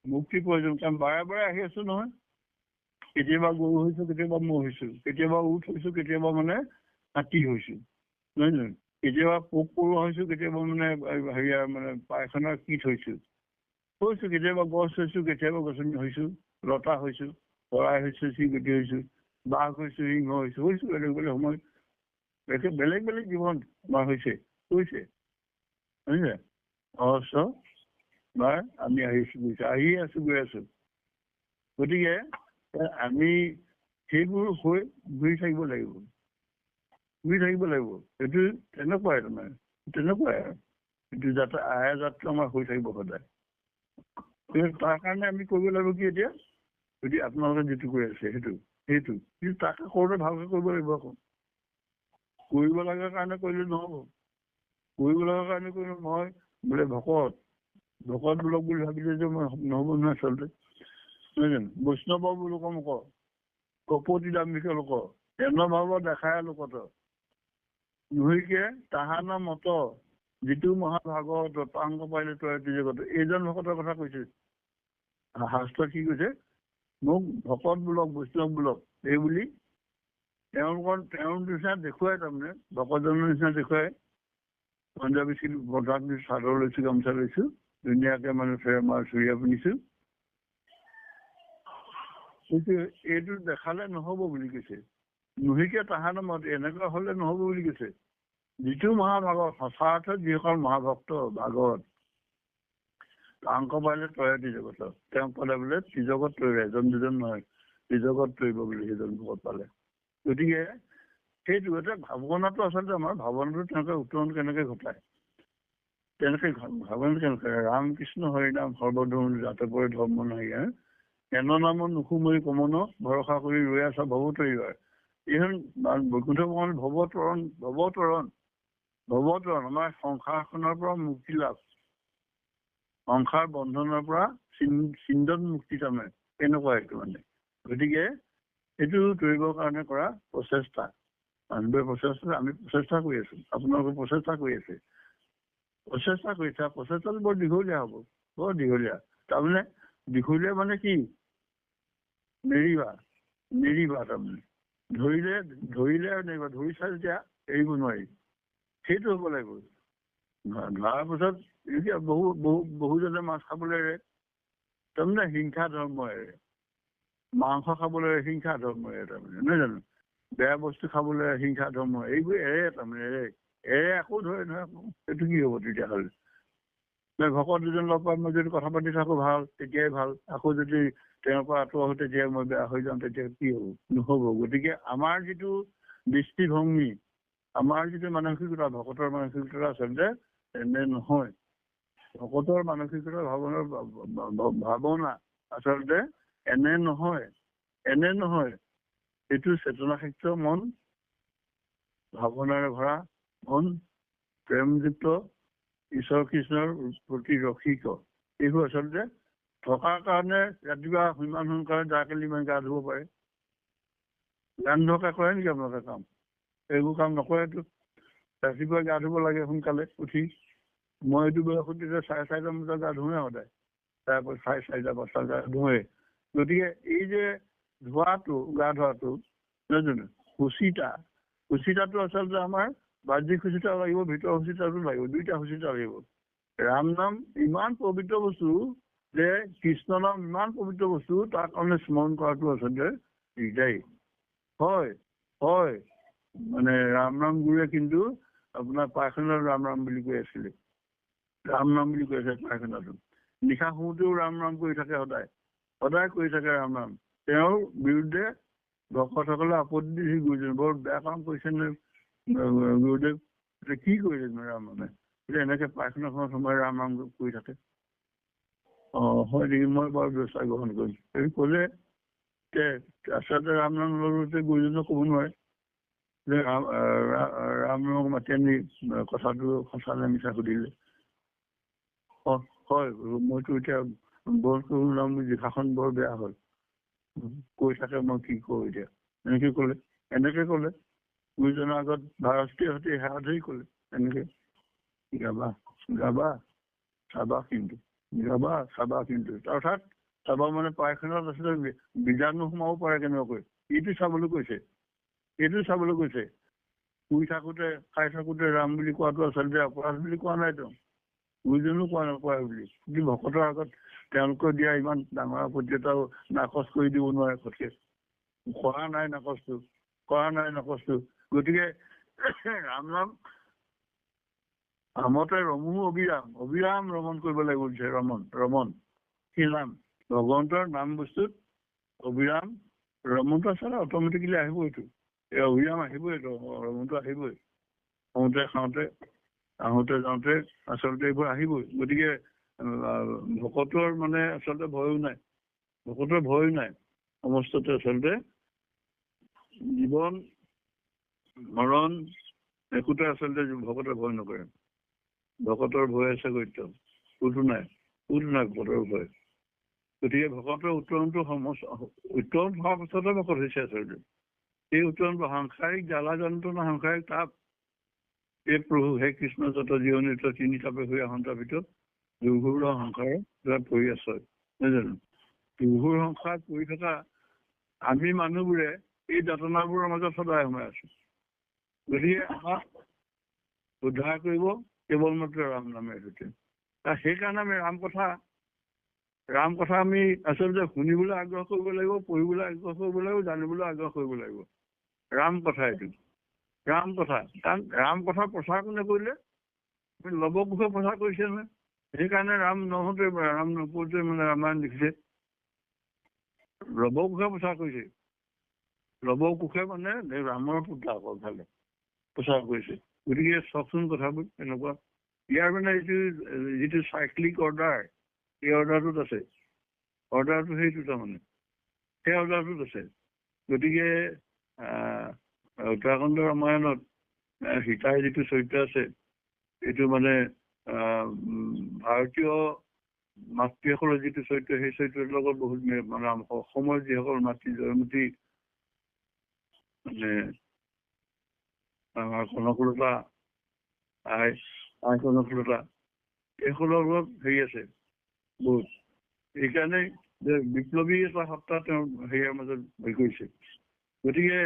মুক্তি প্ৰয়োজন। কাৰণ বাৰে বাৰে আহি আছো নহয়। কেতিয়াবা গৰু হৈছো, কেতিয়াবা ম'হ হৈছো, কেতিয়াবা উঠ হৈছো, কেতিয়াবা মানে হাতী হৈছো, নহয় জানো? কেতিয়াবা পোক পৰুৱা হৈছো, কেতিয়াবা মানে হেৰিয়াৰ মানে পায়খানাৰ কীট হৈছো, কেতিয়াবা গছ হৈছো, কেতিয়াবা গছনি হৈছো, লতা হৈছো, চৰাই হৈছো, চিৰিকটি হৈছো, বাঘ হৈছো, সিংহ হৈছো, বেলেগ বেলেগ সময় বেলেগ বেলেগ জীৱন আমাৰ হৈছে। বাৰ আমি আহি আছো, গৈ আছো। গতিকে আমি সেইবোৰ হৈ ঘূৰি থাকিব লাগিব। সেইটো তেনেকুৱাই আৰু এইটো যাত্ৰা আমাৰ হৈ থাকিব সদায়। তাৰ কাৰণে আমি কৰিব লাগিব কি এতিয়া যদি আপোনালোকে যিটো কৰি আছে সেইটো কিন্তু তাকে কৰোঁতে ভালকে কৰিব লাগিব আকৌ কৰিব লগা কাৰণে কৰিলে নহ'ব কৰিব লগা কাৰণে কৰিলে মই বোলে ভকত বোলক বুলি ভাবিলে যে মই নহ'ব নহয় আচলতে নহয় জানো বৈষ্ণৱ লোক মোক কপতি দাম্ভিক লোক এনে ভাৱ দেখায় লোকত নুহিকে তাহানা মত যিটো মহাভাগৱত পাংগ পাৰিলে তই জগত এইজন ভকতৰ কথা কৈছে শাস্ত্ৰত কি কৈছে মোক ভকত বোলক বৈষ্ণৱ বোলক এই বুলি তেওঁৰ নিচিনা দেখুৱাই তাৰমানে ভকতজনৰ নিচিনা দেখুৱাই পঞ্জাৱী বজাত চাদৰ লৈছো গামোচা লৈছো ধুনীয়াকে মানে আমাৰ চুৰিয়া পিন্ধিছো এইটো দেখালে নহব বুলি কৈছে নুহিকে তাহানা মত এনেকুৱা হলে নহব বুলি কৈছে যিটো মহাভাগৱত সঁচা অৰ্থত যিসকল মহাভক্ত ভাগৱত অংক পাৰিলে তই জগত তেওঁক পালে বোলে ত্ৰিজগত তৈৰে এজন দুজন নহয় ত্ৰিজগত তৈব বুলি সেইজন ভকত পালে গতিকে সেইটো এটা ভাৱনাটো আচলতে আমাৰ ভাৱনাটো তেওঁলোকে উত্তৰণ কেনেকে ঘটায় তেনেকে ভাৱনাটো কেনেকে ৰামকৃষ্ণ হৰিনাম সৰ্বধৰ্ম জাত পৰে ধৰ্ম নাই এন নাম নুসুমৰি কমন ভৰসা কৰি ৰৈ আছা ভৱতৰিবাৰ এইখন বৈকুণ্ঠ ভগৱান ভৱতৰণ আমাৰ সংসাৰখনৰ পৰা মুক্তি লাভ সংসাৰ বন্ধনৰ পৰা চিন্তন মুক্তি তাৰমানে এনেকুৱা এইটো মানে গতিকে এইটো কৰিবৰ কাৰণে কৰা প্ৰচেষ্টা মানুহবোৰে প্ৰচেষ্টা আমি প্ৰচেষ্টা কৰি আছো আপোনালোকে প্ৰচেষ্টা কৰি আছে প্ৰচেষ্টাটো বৰ দীঘলীয়া হ'ব বৰ দীঘলীয়া তাৰমানে দীঘলীয়া মানে কি নেৰিবা তাৰমানে ধৰিলে নেৰিবা ধৰিছা যেতিয়া এৰিব নোৱাৰি সেইটো হ'ব লাগিব ধৰাৰ পিছত এতিয়া বহুজনে মাছ খাবলৈ এৰে তাৰমানে হিংসা ধৰ্ম এৰে মাংস খাবলৈ হিংসা ধৰ্ম এৰে তাৰমানে নহয় জানো বেয়া বস্তু খাবলৈ হিংসা ধৰ্ম এইবোৰ এৰে তাৰমানে এৰে আকৌ ধৰে নহয় এইটো কি হ'ব তেতিয়াহ'লে ভকত দুজন লগ পাই মই যদি কথা পাতি থাকো ভাল তেতিয়াই ভাল আকৌ যদি তেওঁৰ পৰা আঁতৰ হৈ তেতিয়া মই বেয়া হৈ যাওঁ তেতিয়া কি হ'ব নহ'ব গতিকে আমাৰ যিটো দৃষ্টিভংগী আমাৰ যিটো মানসিকতা ভকতৰ মানসিকতা আচলতে এনে নহয় ভকতৰ মানসিকতা ভাৱনা আচলতে এনে নহয় এইটো চেতনাক্ষেত্ৰ মন ভাৱনাৰে ভৰা মন প্ৰেমযুক্ত ঈশ্বৰ কৃষ্ণৰ প্ৰতি ৰসিক এইবোৰ আচলতে থকাৰ কাৰণে ৰাতিপুৱা ইমান সোনকালে ডাকেলি ইমান গা ধুব পাৰে গান ধকা কৰে নেকি আপোনালোকে কাম এইবোৰ কাম নকৰেতো ৰাতিপুৱা গা ধুব লাগে সোনকালে উঠি মই এইটো বয়সত তেতিয়া 4:30 বজাত গা ধুৱে সদায় তাৰপৰা 4:30 গা ধুৱে গতিকে এই যে গা ধোৱাটো নহয় জানো শুচিতাটো আচলতে আমাৰ বাহ্যিক শুচিতা লাগিব ভিতৰৰ শুচিতাটো লাগিব দুইটা শুচিতা লাগিব ৰাম নাম ইমান পবিত্ৰ বস্তু যে কৃষ্ণ নাম ইমান পবিত্ৰ বস্তু তাৰ কাৰণে স্মৰণ কৰাটো আচলতে দিগদাৰী হয় মানে ৰাম নাম গুৰুৱে কিন্তু আপোনাৰ পায়খানাত ৰাম বুলি কৈ আছিলে ৰাম নাম বুলি কৈ আছে পায়খানাটো নিশা শুওঁতেও ৰাম কৰি থাকে সদায় কৰি থাকে ৰাম নাম তেওঁৰ বিৰুদ্ধে ভকতসকলে আপত্তি দিছে গুৰুজনে বৰ বেয়া কাম কৰিছে নে গুৰুদেৱ কি কৰিলে ৰাম নামে এনেকে পায়খানাখনত সময় ৰাম নাম কৰি থাকে হয় নেকি মই বাৰু ব্যৱস্থা গ্ৰহণ কৰিম এই ক'লে আচলতে ৰাম নাম লওঁতে গুৰুজনক ক'ব নোৱাৰে যে ৰাম নামক মাতি আনি কথাটো সঁচা নে মিছা সুধিলে হয় মইতো এতিয়া বৰ কৰো নাম জিভাখন বৰ বেয়া হ'ল কৈ থাকে মই কি কৰো এতিয়া এনেকে ক'লে গুৰুজনৰ আগত ভাৰতীয় সৈতে সেৱা ধৰি ক'লে এনেকে গাবা চাবা কিন্তু অৰ্থাৎ চাবা মানে পায়খানাত আচলতে বীজাণু সোমাব পাৰে কেনেবাকৈ এইটো চাবলৈ কৈছে শুই থাকোতে খাই থাকোতে ৰাম বুলি কোৱাটো আচলতে অপৰাধ বুলি কোৱা নাই তেওঁ গুৰুজনো কোৱা নকৰে বুলি কিন্তু ভকতৰ আগত তেওঁলোকে দিয়া ইমান ডাঙৰ আপত্তি এটাও নাকচ কৰি দিব নোৱাৰে ফটকে কৰা নাই নাকচটো গতিকে ৰাম নাম আমতে ৰমো অবিৰাম ৰমণ কৰিব লাগিব বুলিছে ৰমণ কি নাম ভগৱন্তৰ নাম বস্তুত অবিৰাম ৰমণটো আচলতে অট'মেটিকেলি আহিব এইটো এই অবিৰাম আহিবই ৰমণটো আহিবই খাওঁতে আহোঁতে যাওঁতে আচলতে এইবোৰ আহিবই গতিকে ভকতৰ মানে আচলতে ভয়ো নাই, ভকতৰ ভয়ো নাই। সমস্ততে আচলতে জীৱন মৰণ একোতে আচলতে ভকতে ভয় নকৰে। ভকতৰ ভয় আছে গত্য, ক'তো নাই ভকতৰ ভয়। গতিকে ভকতৰ উত্তৰণটো উত্তৰণ হোৱাৰ পাছতে ভকত হৈছে আচলতে। এই উত্তৰণটো সাংসাৰিক জ্বালা যন্ত্ৰণা, সাংসাৰিক তাপ, এই প্ৰভু হে কৃষ্ণ যত জীৱনিত তিনি তাপে হৈ আহন্তাৰ ভিতৰত দুৰ্ঘোৰ সংসাৰত পৰি আছে, নহয় জানো? দুৰ্ঘোৰ সংসাৰত পৰি থকা আমি মানুহবোৰে এই যাতনাবোৰৰ মাজত সদায় সোমাই আছো। গতিকে আমাক উদ্ধাৰ কৰিব কেৱল মাত্ৰ ৰাম নামেৰ সৈতে। সেইকাৰণে আমি ৰাম কথা আমি আচলতে শুনিবলৈ আগ্ৰহ কৰিব লাগিব, পঢ়িবলৈ আগ্ৰহ কৰিব লাগিব, জানিবলৈ আগ্ৰহ কৰিব লাগিব। ৰাম কথা এইটো ৰাম কথা। কাৰণ ৰাম কথা প্ৰচাৰ কোনে কৰিলে? লৱ কুশে প্ৰচাৰ কৰিছে নহয়। সেইকাৰণে ৰাম নহওঁতে ৰাম নপওঁতে মানে ৰামায়ণ লিখিছে। লৱ কুশে প্ৰচাৰ কৰিছে। লৱ কুশে মানে ৰামৰ পুত্ৰ ভালে প্ৰচাৰ কৰিছে। গতিকে চাওকচোন কথাবোৰ এনেকুৱা। ইয়াৰ মানে যিটো চাইক্লিক অৰ্ডাৰ, এই অৰ্ডাৰটোত আছে। অৰ্ডাৰটো সেইটো তাৰমানে সেই অৰ্ডাৰটোত আছে। গতিকে উত্তৰাখণ্ড ৰামায়ণত সীতাৰ যিটো চৰিত্ৰ আছে, এইটো মানে ভাৰতীয় মাতৃসকলৰ যিটো চৰিত্ৰ, সেই চৰিত্ৰৰ লগত বহুত মানে অসমৰ যিসকল মাতৃ জয়মতী, মানে আমাৰ কনকলতা, আই কনকলতা, এইসকলৰ লগত হেৰি আছে বহুত। সেইকাৰণে বিপ্লৱী এটা সত্তা তেওঁ হেৰিয়াৰ মাজত হেৰি কৰিছে। গতিকে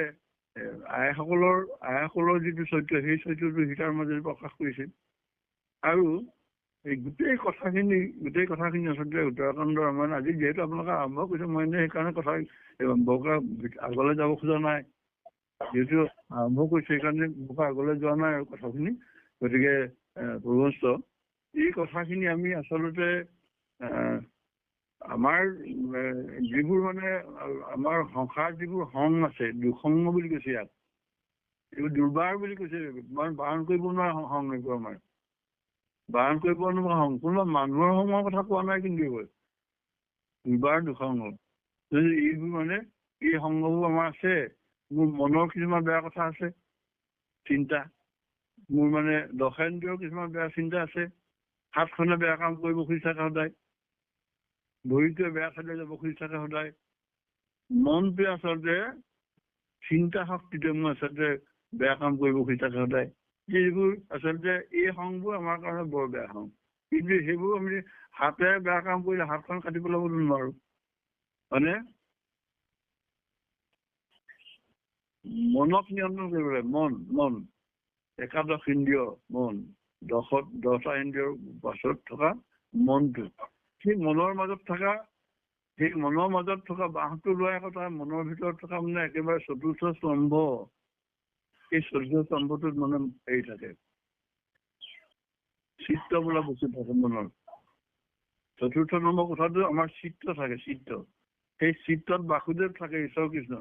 আইসকলৰ যিটো চৰিত্ৰ, সেই চৰিত্ৰটো সীতাৰ মাজত প্ৰকাশ কৰিছে। আৰু এই গোটেই কথাখিনি আচলতে উত্তৰাখণ্ড ৰামায়ণ আজি যিহেতু আপোনালোকে আৰম্ভ কৰিছে, মই এনেই সেইকাৰণে কথা বৰকৈ আগলৈ যাব খোজা নাই। যিহেতু আৰম্ভ কৰিছে সেইকাৰণে বৰকৈ আগলৈ যোৱা নাই আৰু কথাখিনি। গতিকে প্ৰভুস্ত এই কথাখিনি আমি আচলতে আমাৰ যিবোৰ মানে আমাৰ সংসাৰত যিবোৰ সংগ আছে, দুসংগ বুলি কৈছে ইয়াত, এইবোৰ দুৰ্বাৰ বুলি কৈছে। মই বাৰণ কৰিব নোৱাৰা সংগ এইবোৰ আমাৰ, বাৰণ কৰিব নোৱাৰা সংগ। কোনোবা মানুহৰ সংগৰ কথা কোৱা নাই, কিন্তু এইবোৰ দুৰ্বাৰ দুসংগ। এইবোৰ মানে এই সংগবোৰ আমাৰ আছে। মোৰ মনৰ কিছুমান বেয়া কথা আছে, চিন্তা, মোৰ মানে দশেন্দ্ৰিয়ৰ কিছুমান বেয়া চিন্তা আছে। হাতখনে বেয়া কাম কৰিব খুজি থাকে সদায়, ভৰিটোৱে বেয়া খালে যাব খুজি থাকে সদায়। মনটোৱে আচলতে চিন্তা শক্তিটোৱে মোৰ আচলতে বেয়া কাম কৰিব খুজি থাকে সদায়। যিবোৰ আচলতে এই সংগবোৰ আমাৰ কাৰণে বৰ বেয়া সংগ। কিন্তু সেইবোৰ আমি হাতেৰে বেয়া কাম কৰিলে হাতখন কাটি পেলাব নোৱাৰো, মানে মনক নিয়ন্ত্ৰণ কৰিব লাগে। মন একাদশ ইন্দ্ৰিয়, মন 10টা ইন্দ্ৰিয়ৰ পাছত থকা মনটো, সেই মনৰ মাজত থকা বাঁহটো লোৱাৰ কথা। মনৰ ভিতৰত থকা মানে একেবাৰে চতুৰ্থ স্তম্ভ, এই চতুৰ্থ স্তম্ভটোত মানে হেৰি থাকে, চিত্ত বোলা বস্তু থাকে মনৰ। চতুৰ্থ নম্বৰ কথাটো আমাৰ চিত্ত থাকে, চিত্ত। সেই চিত্তত বাসুদেৱ থাকে, ঈশ্বৰ কৃষ্ণ।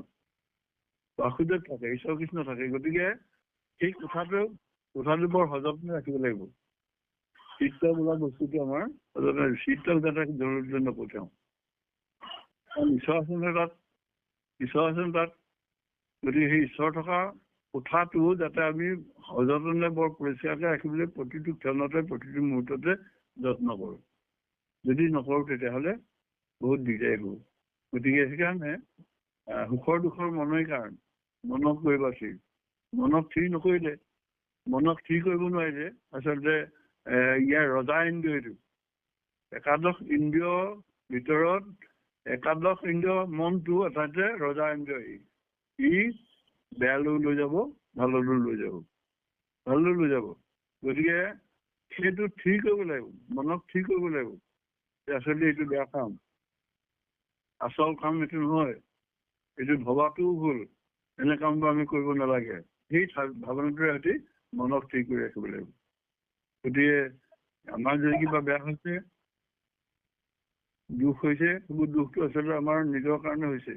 বাসুদেৱ থাকে, ঈশ্বৰ কৃষ্ণ থাকে। গতিকে সেই কথাটো বৰ সযত্নে ৰাখিব লাগিব। চিত্ত বোলা বস্তুটো আমাৰ চিত্তক যাতে জৰুৰী নপঠিয়াও। ঈশ্বৰ আছে তাত। গতিকে সেই ঈশ্বৰ থকা কোঠাটো যাতে আমি সযতনে বৰ পৰিষ্কাৰকে ৰাখিবলৈ প্ৰতিটো ক্ষণতে, প্ৰতিটো মুহূৰ্ততে যত্ন কৰোঁ। যদি নকৰোঁ তেতিয়াহ'লে বহুত দিগদাৰী হ'ব। গতিকে সেইকাৰণে সুখৰ দুখৰ মনেই কাৰণ, মনক কৰিব আছিল। মনক থিৰ নকৰিলে, মনক থিৰ কৰিব নোৱাৰিলে আচলতে ইয়াৰ ৰজা ইন্দ্ৰিয়, এইটো একাদশ ইন্দ্ৰিয়ৰ ভিতৰত একাদশ ইন্দ্ৰিয় মনটো আচলতে ৰজা ইন্দ্ৰিয়। ই বেয়ালৈ লৈ যাব, ভাললৈ লৈ যাব। গতিকে সেইটো থিৰ কৰিব লাগিব, মনক থিৰ কৰিব লাগিব। আচলতে এইটো বেয়া কাম, আচল কাম এইটো নহয়, এইটো ভবাটোও ভুল। এনে কামবোৰ আমি কৰিব নালাগে। সেই ভাৱনাটোৰে সৈতে মনক থিৰ কৰি ৰাখিব লাগিব। গতিকে আমাৰ যদি কিবা বেয়া হৈছে, দুখ হৈছে, সেইবোৰ দুখটো আচলতে আমাৰ নিজৰ কাৰণে হৈছে।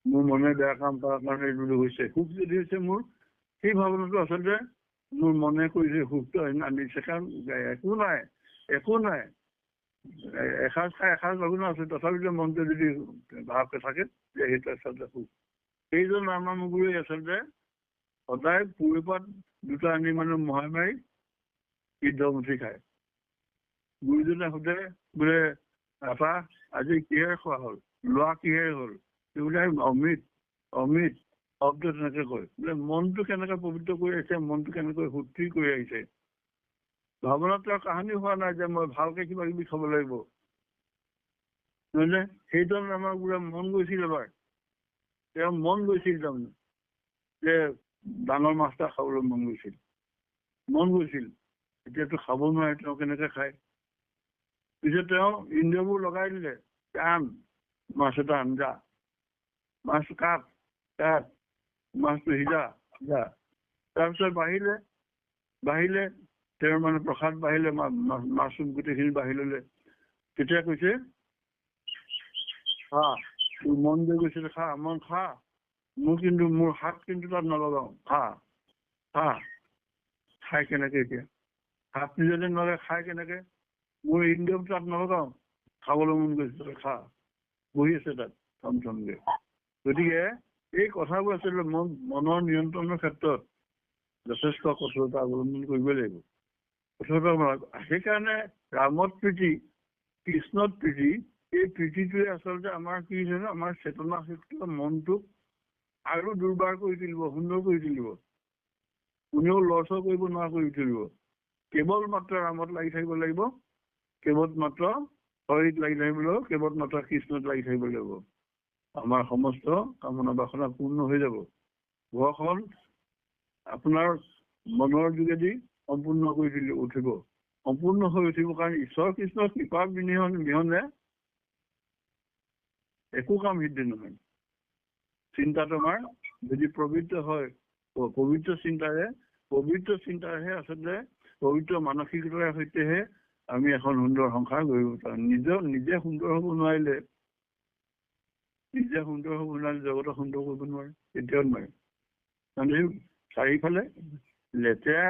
মোৰ মনে বেয়া কাম কৰাৰ কাৰণে এইটো দুখ হৈছে। সুখ যদি হৈছে মোৰ, সেই ভাৱনাটো আচলতে মোৰ মনে কৰিছে সুখটো আনিছে। কাৰণ একো নাই এসাঁজ খাই এসাঁজ লঘোণ আছে, তথাপিতো মনটো যদি ভালকে থাকে যে সেইটো আচলতে সুখ। সেইজন আমাৰ গুৰুৱে আচলতে সদায় পুৰপাত দুটা আনি মানে মোহাই মাৰি সিদ্ধমুঠি খায়। গুৰুজনে সোধে বোলে আপা আজি কিহেৰে খোৱা হ'ল, লোৱা কিহেৰে হ'ল? বোলে অমৃত অমৃত শব্দ তেনেকে কয়। বোলে মনটো কেনেকে পবিত্ৰ কৰি আহিছে, মনটো কেনেকৈ শুদ্ধি কৰি আহিছে। ভাৱনাত তেওঁৰ কাহানি হোৱা নাই যে মই ভালকে কিবা কিবি খাব লাগিব, নহয় নে? সেইজন আমাৰ গুৰুৱে মন গৈছিল এবাৰ, তেওঁৰ মন গৈছিল তাৰমানে যে ডাঙৰ মাছ এটা খাবলৈ মন গৈছিল, এতিয়াতো খাব নোৱাৰে, তেওঁ কেনেকে খায়? পিছত তেওঁ ইন্দ্ৰিয়বোৰ লগাই দিলে, আন মাছ এটা আঞ্জা, মাছ কাট মাছটো সিজা। তাৰপিছত বাঢ়িলে তেওঁৰ মানে প্ৰসাদ বাঢ়িলে, মাছৰুম গোটেইখিনি বাঢ়ি ললে। তেতিয়া কৈছে খা, তোৰ মন যে গৈছে খা, মন খা, মোৰ হাত কিন্তু তাত নলগাও, খা। খাই কেনেকে এতিয়া? হাত নিজে নলগাই খাই কেনেকে? মোৰ ইন্দ্ৰিয় তাত নলগাও, খাবলৈ মন গৈছে, খা। বহি আছে তাত থমথমকে। গতিকে এই কথাবোৰ আচলতে মনৰ নিয়ন্ত্ৰণৰ ক্ষেত্ৰত যথেষ্ট কঠোৰতা অৱলম্বন কৰিব লাগিব। সেইকাৰণে ৰামত প্ৰীতি, কৃষ্ণত প্ৰীতি, এই প্ৰীতিটোৱে আচলতে আমাৰ কি হৈছে, আমাৰ চেতনা শক্তি মনটোক আৰু দুৰ্বাৰ কৰি তুলিব, সুন্দৰ কৰি তুলিব, কোনেও লৰচৰ কৰিব নোৱাৰা কৰি তুলিব। কেৱল মাত্ৰ ৰামত লাগি থাকিব লাগিব, কেৱল মাত্ৰ হৰিত লাগি থাকিব লাগিব, কেৱল মাত্ৰ কৃষ্ণত লাগি থাকিব লাগিব। আমাৰ সমস্ত কামনা বাসনা পূৰ্ণ হৈ যাব। ঘৰখন আপোনাৰ মনৰ যোগেদি সম্পূৰ্ণ কৰি উঠিব, সম্পূৰ্ণ হৈ উঠিব। কাৰণ ঈশ্বৰ কৃষ্ণৰ কৃপা বিহনে একো কাম সিদ্ধি নহয়। চিন্তাটো আমাৰ যদি পবিত্ৰ হয়, পবিত্ৰ চিন্তাৰেহে আচলতে পবিত্ৰ মানসিকতাৰ সৈতেহে আমি এখন সুন্দৰ সংসাৰ কৰিব পাৰোঁ। নিজে সুন্দৰ হ'ব নোৱাৰিলে জগতক সুন্দৰ কৰিব নোৱাৰে, কেতিয়াও নোৱাৰে। মানে চাৰিওফালে লেতেৰা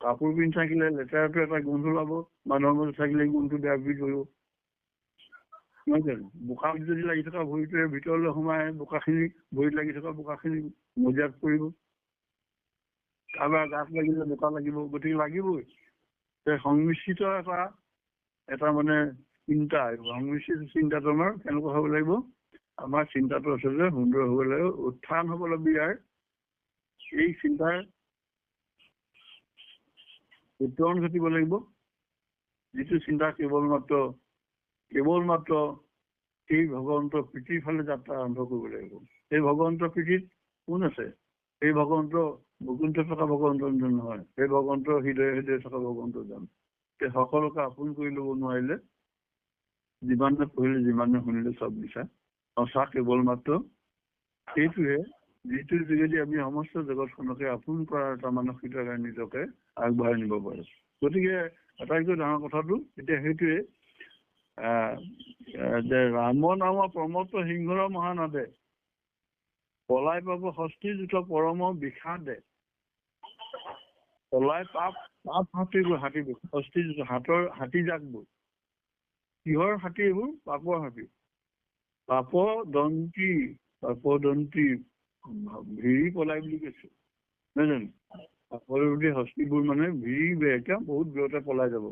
কাপোৰ পিন্ধি থাকিলে লেতেৰাটো এটা গোন্ধ ওলাব, মানুহৰ মাজত থাকিলে গোন্ধটো বেয়া বুলি কৰিব। নহয় জানো? বোকা যদি লাগি থকা ভৰিটোৱে ভিতৰলৈ সোমাই বোকাখিনি, ভৰিত লাগি থকা বোকাখিনি মজিয়াত পৰিব। কাৰোবাৰ গাত লাগিলে বোকা লাগিব, গতিকে লাগিবই। সংমিশ্ৰিত এটা মানে চিন্তা, সংমিশ্ৰিত চিন্তাটো আমাৰ কেনেকুৱা হ'ব লাগিব? আমাৰ চিন্তাটো আচলতে সুন্দৰ হ'ব লাগিব, উত্থান হ'ব লাগিব। এই চিন্তাৰ উত্তৰণ ঘটিব লাগিব। যিটো চিন্তা কেৱল মাত্ৰ সেই ভগৱন্তৰ প্ৰীতিৰ ফালে যাত্ৰা আৰম্ভ কৰিব লাগিব। সেই ভগৱন্তৰ প্ৰীতিত কোন আছে? সেই ভগৱন্ত বৈকুণ্ঠত থকা ভগৱন্তৰ নহয়, সেই ভগৱন্তৰ হৃদয়ে থকা ভগৱন্তৰ জন। সকলোকে আপোন কৰি ল'ব নোৱাৰিলে, যিমানে পঢ়িলে যিমানে শুনিলে চব মিছা। সঁচা কেৱল মাত্ৰ সেইটোহে, যিটোৰ যোগেদি আমি সমস্ত জগতখনকে আপোন কৰাৰ এটা মানসিকতাৰে নিজকে আগবঢ়াই নিব পাৰো। গতিকে আটাইতকৈ ডাঙৰ কথাটো এতিয়া সেইটোৱে যে ৰাম নাম প্ৰমত্ত সিংহৰ মহানাদে, পলাই পাব ষষ্ঠীযুত পৰম বিষাদে। পলাই পাপ হাতীবোৰ, ষষ্ঠীযুত হাতী জাকবোৰ। কিহৰ হাতী এইবোৰ? পাপৰ হাতী। পাপদন্তি ভিৰি পলাই বুলি কৈছে, নহয় জানো? পাপৰ হস্তিবোৰ মানে ভিৰি একদম বহুত দূৰতে পলাই যাব।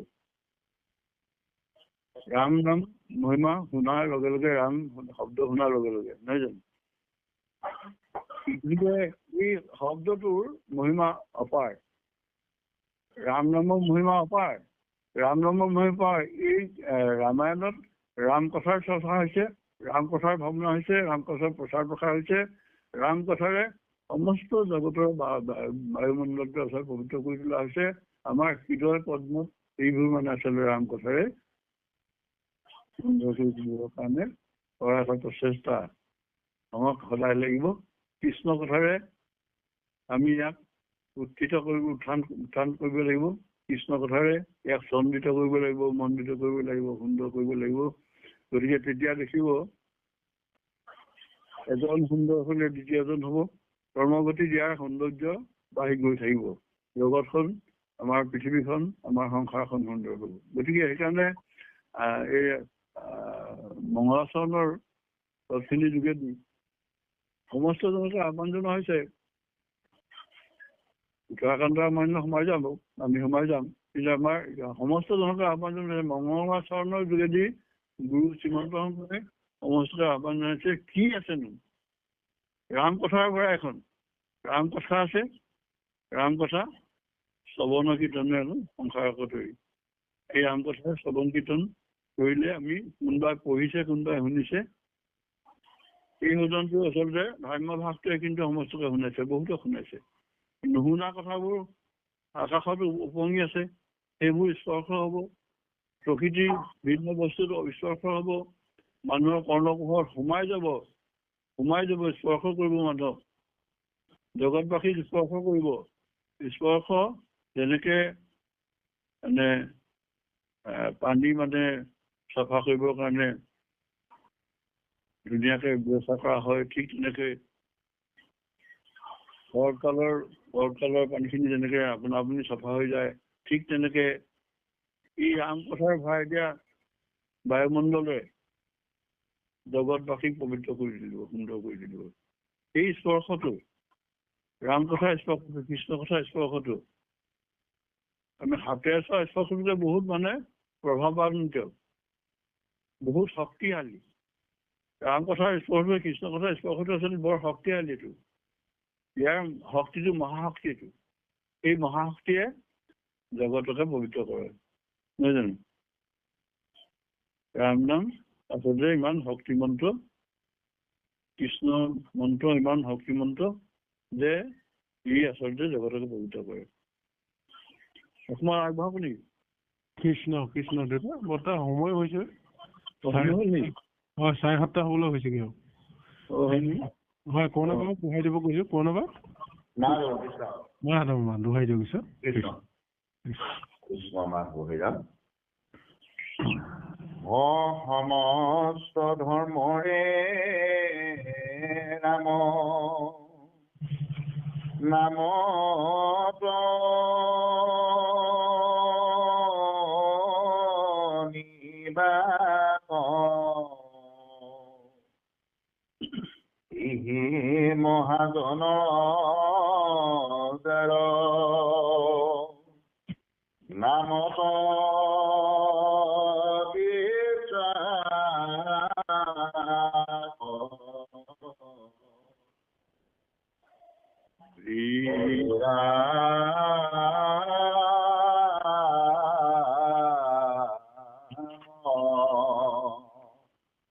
ৰাম নাম মহিমা শুনাৰ লগে লগে, ৰাম শব্দ শুনাৰ লগে লগে, নহয় জানো? গতিকে এই শব্দটোৰ মহিমা অপাৰ, ৰাম নামৰ মহিমা অপাৰ। ৰাম নামৰ মহিমা এই ৰামায়ণত ৰাম কথাৰ চৰ্চা হৈছে, ৰাম কথাৰ ভাৱনা হৈছে, ৰাম কথাৰ প্ৰচাৰ প্ৰসাৰ হৈছে। ৰাম কথাৰে সমস্ত জগতৰ বায়ুমণ্ডলটো আচলতে পবিত্ৰ কৰি তোলা হৈছে। আমাৰ হৃদয় পদ্মত এইবোৰ মানে আচলতে ৰাম কথাৰে সুন্দৰ কৰি তুলিবৰ কাৰণে কৰা এটা প্ৰচেষ্টা আমাক সদায় লাগিব। কৃষ্ণ কথাৰে আমি ইয়াক উত্থান কৰিব লাগিব। কৃষ্ণ কথাৰে ইয়াক চন্দিত কৰিব লাগিব, মণ্ডিত কৰিব লাগিব, সুন্দৰ কৰিব লাগিব। গতিকে তেতিয়া দেখিব এজন সুন্দৰ হলে দ্বিতীয়জন হব, কৰ্মগতি দিয়াৰ সৌন্দৰ্য বাঢ়ি গৈ থাকিব। জগতখন আমাৰ পৃথিৱীখন আমাৰ সংসাৰখন সুন্দৰ হ'ব। গতিকে সেইকাৰণে এই মংগলাচৰণৰ তৎখিনিৰ যোগেদি সমস্ত জনকে আহ্বান জনোৱা হৈছে। উত্তৰাখণ্ড আমাৰ সোমাই যাম, আমি সোমাই যাম, কিন্তু আমাৰ সমস্ত জনকে আহ্বান জনাইছে মংগলাচৰণৰ যোগেদি গুৰু শ্ৰীমন্ত শংকৰে সমস্ত আহ্বান জনাইছে। কি আছেনো? ৰামকথাৰ পৰা এখন ৰামকথা আছে, ৰামকথা শ্ৰৱণ কীৰ্তনেৰে সংসাৰক ধৰি। এই ৰামকথাৰ শ্ৰৱণ কীৰ্তন কৰিলে আমি কোনোবাই পঢ়িছে কোনোবাই শুনিছে, এই ওজনটো আচলতে ধৰ্ম ভাৱটোৱে কিন্তু সমস্তকে শুনাইছে, বহুতক শুনাইছে। নুশুনা কথাবোৰ আকাশত উপঙি আছে, সেইবোৰ স্পৰ্শ হ'ব। প্ৰকৃতিৰ ভিন্ন বস্তুটো স্পৰ্শ হ'ব, মানুহৰ কৰ্ণকোষত সোমাই যাব, স্পৰ্শ কৰিব মানুহক, জগতবাসীক স্পৰ্শ কৰিব। স্পৰ্শ যেনেকে মানে পানী মানে চাফা কৰিবৰ কাৰণে ধুনীয়াকে ব্যৱস্থা কৰা হয়, ঠিক তেনেকে শৰৎকালৰ পানীখিনি যেনেকে আপুনি চাফা হৈ যায়, ঠিক তেনেকে এই ৰামকথাৰ ভাই দিয়া বায়ুমণ্ডলে জগতবাসীক পবিত্ৰ কৰি দিলো, সুন্দৰ কৰি দিলো। এই স্পৰ্শটো ৰামকথাৰ স্পৰ্শটো, কৃষ্ণ কথাৰ স্পৰ্শটো আমি হাতেৰে চোৱা স্পৰ্শটো বহুত মানে প্ৰভাৱান্বিত, বহুত শক্তিশালী। ৰামকথাৰ স্পৰ্শটো, কৃষ্ণ কথাৰ স্পৰ্শটো আচলতে বৰ শক্তিশালীটো। ইয়াৰ শক্তিটো মহাশক্তি এইটো। এই মহাশক্তিয়ে জগতকে পবিত্ৰ কৰে, নহয় জানো? ৰাম নাম আচলতে ইমান শক্তিমন্ত্ৰ, কৃষ্ণ মন্ত্ৰ ইমান শক্তিমন্ত্ৰ যে ই আচলতে জগতকে পবিত্ৰ কৰে। অকমান আগবঢ়াব নেকি? কৃষ্ণ দেউতা বৰ্তমান সময় হৈছে, হয় 7:30 হ'বলৈ হৈছেগে। হয় কোন এবাৰ দোহাই দিব কৈছো, কোন এবাৰ দোহাই দিব কৈছো। কৃষ্ণ মাহ বহিৰাম সমস্ত ধৰ্মৰে নাম ইহি মহাজন যাৰ নামত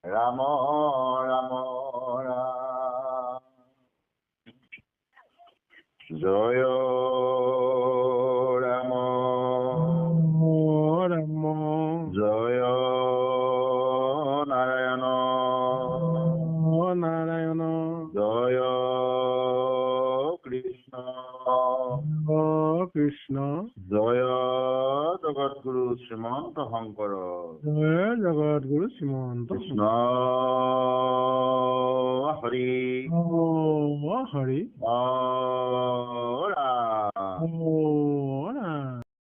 ৰাম ৰাম ৰাম জয় ৰাম জয় নাৰায়ণ জয় কৃষ্ণ জয় জগতগুৰু শ্ৰীমন্ত শংকৰ কৃষ্ণ হৰি হৰি ৰাম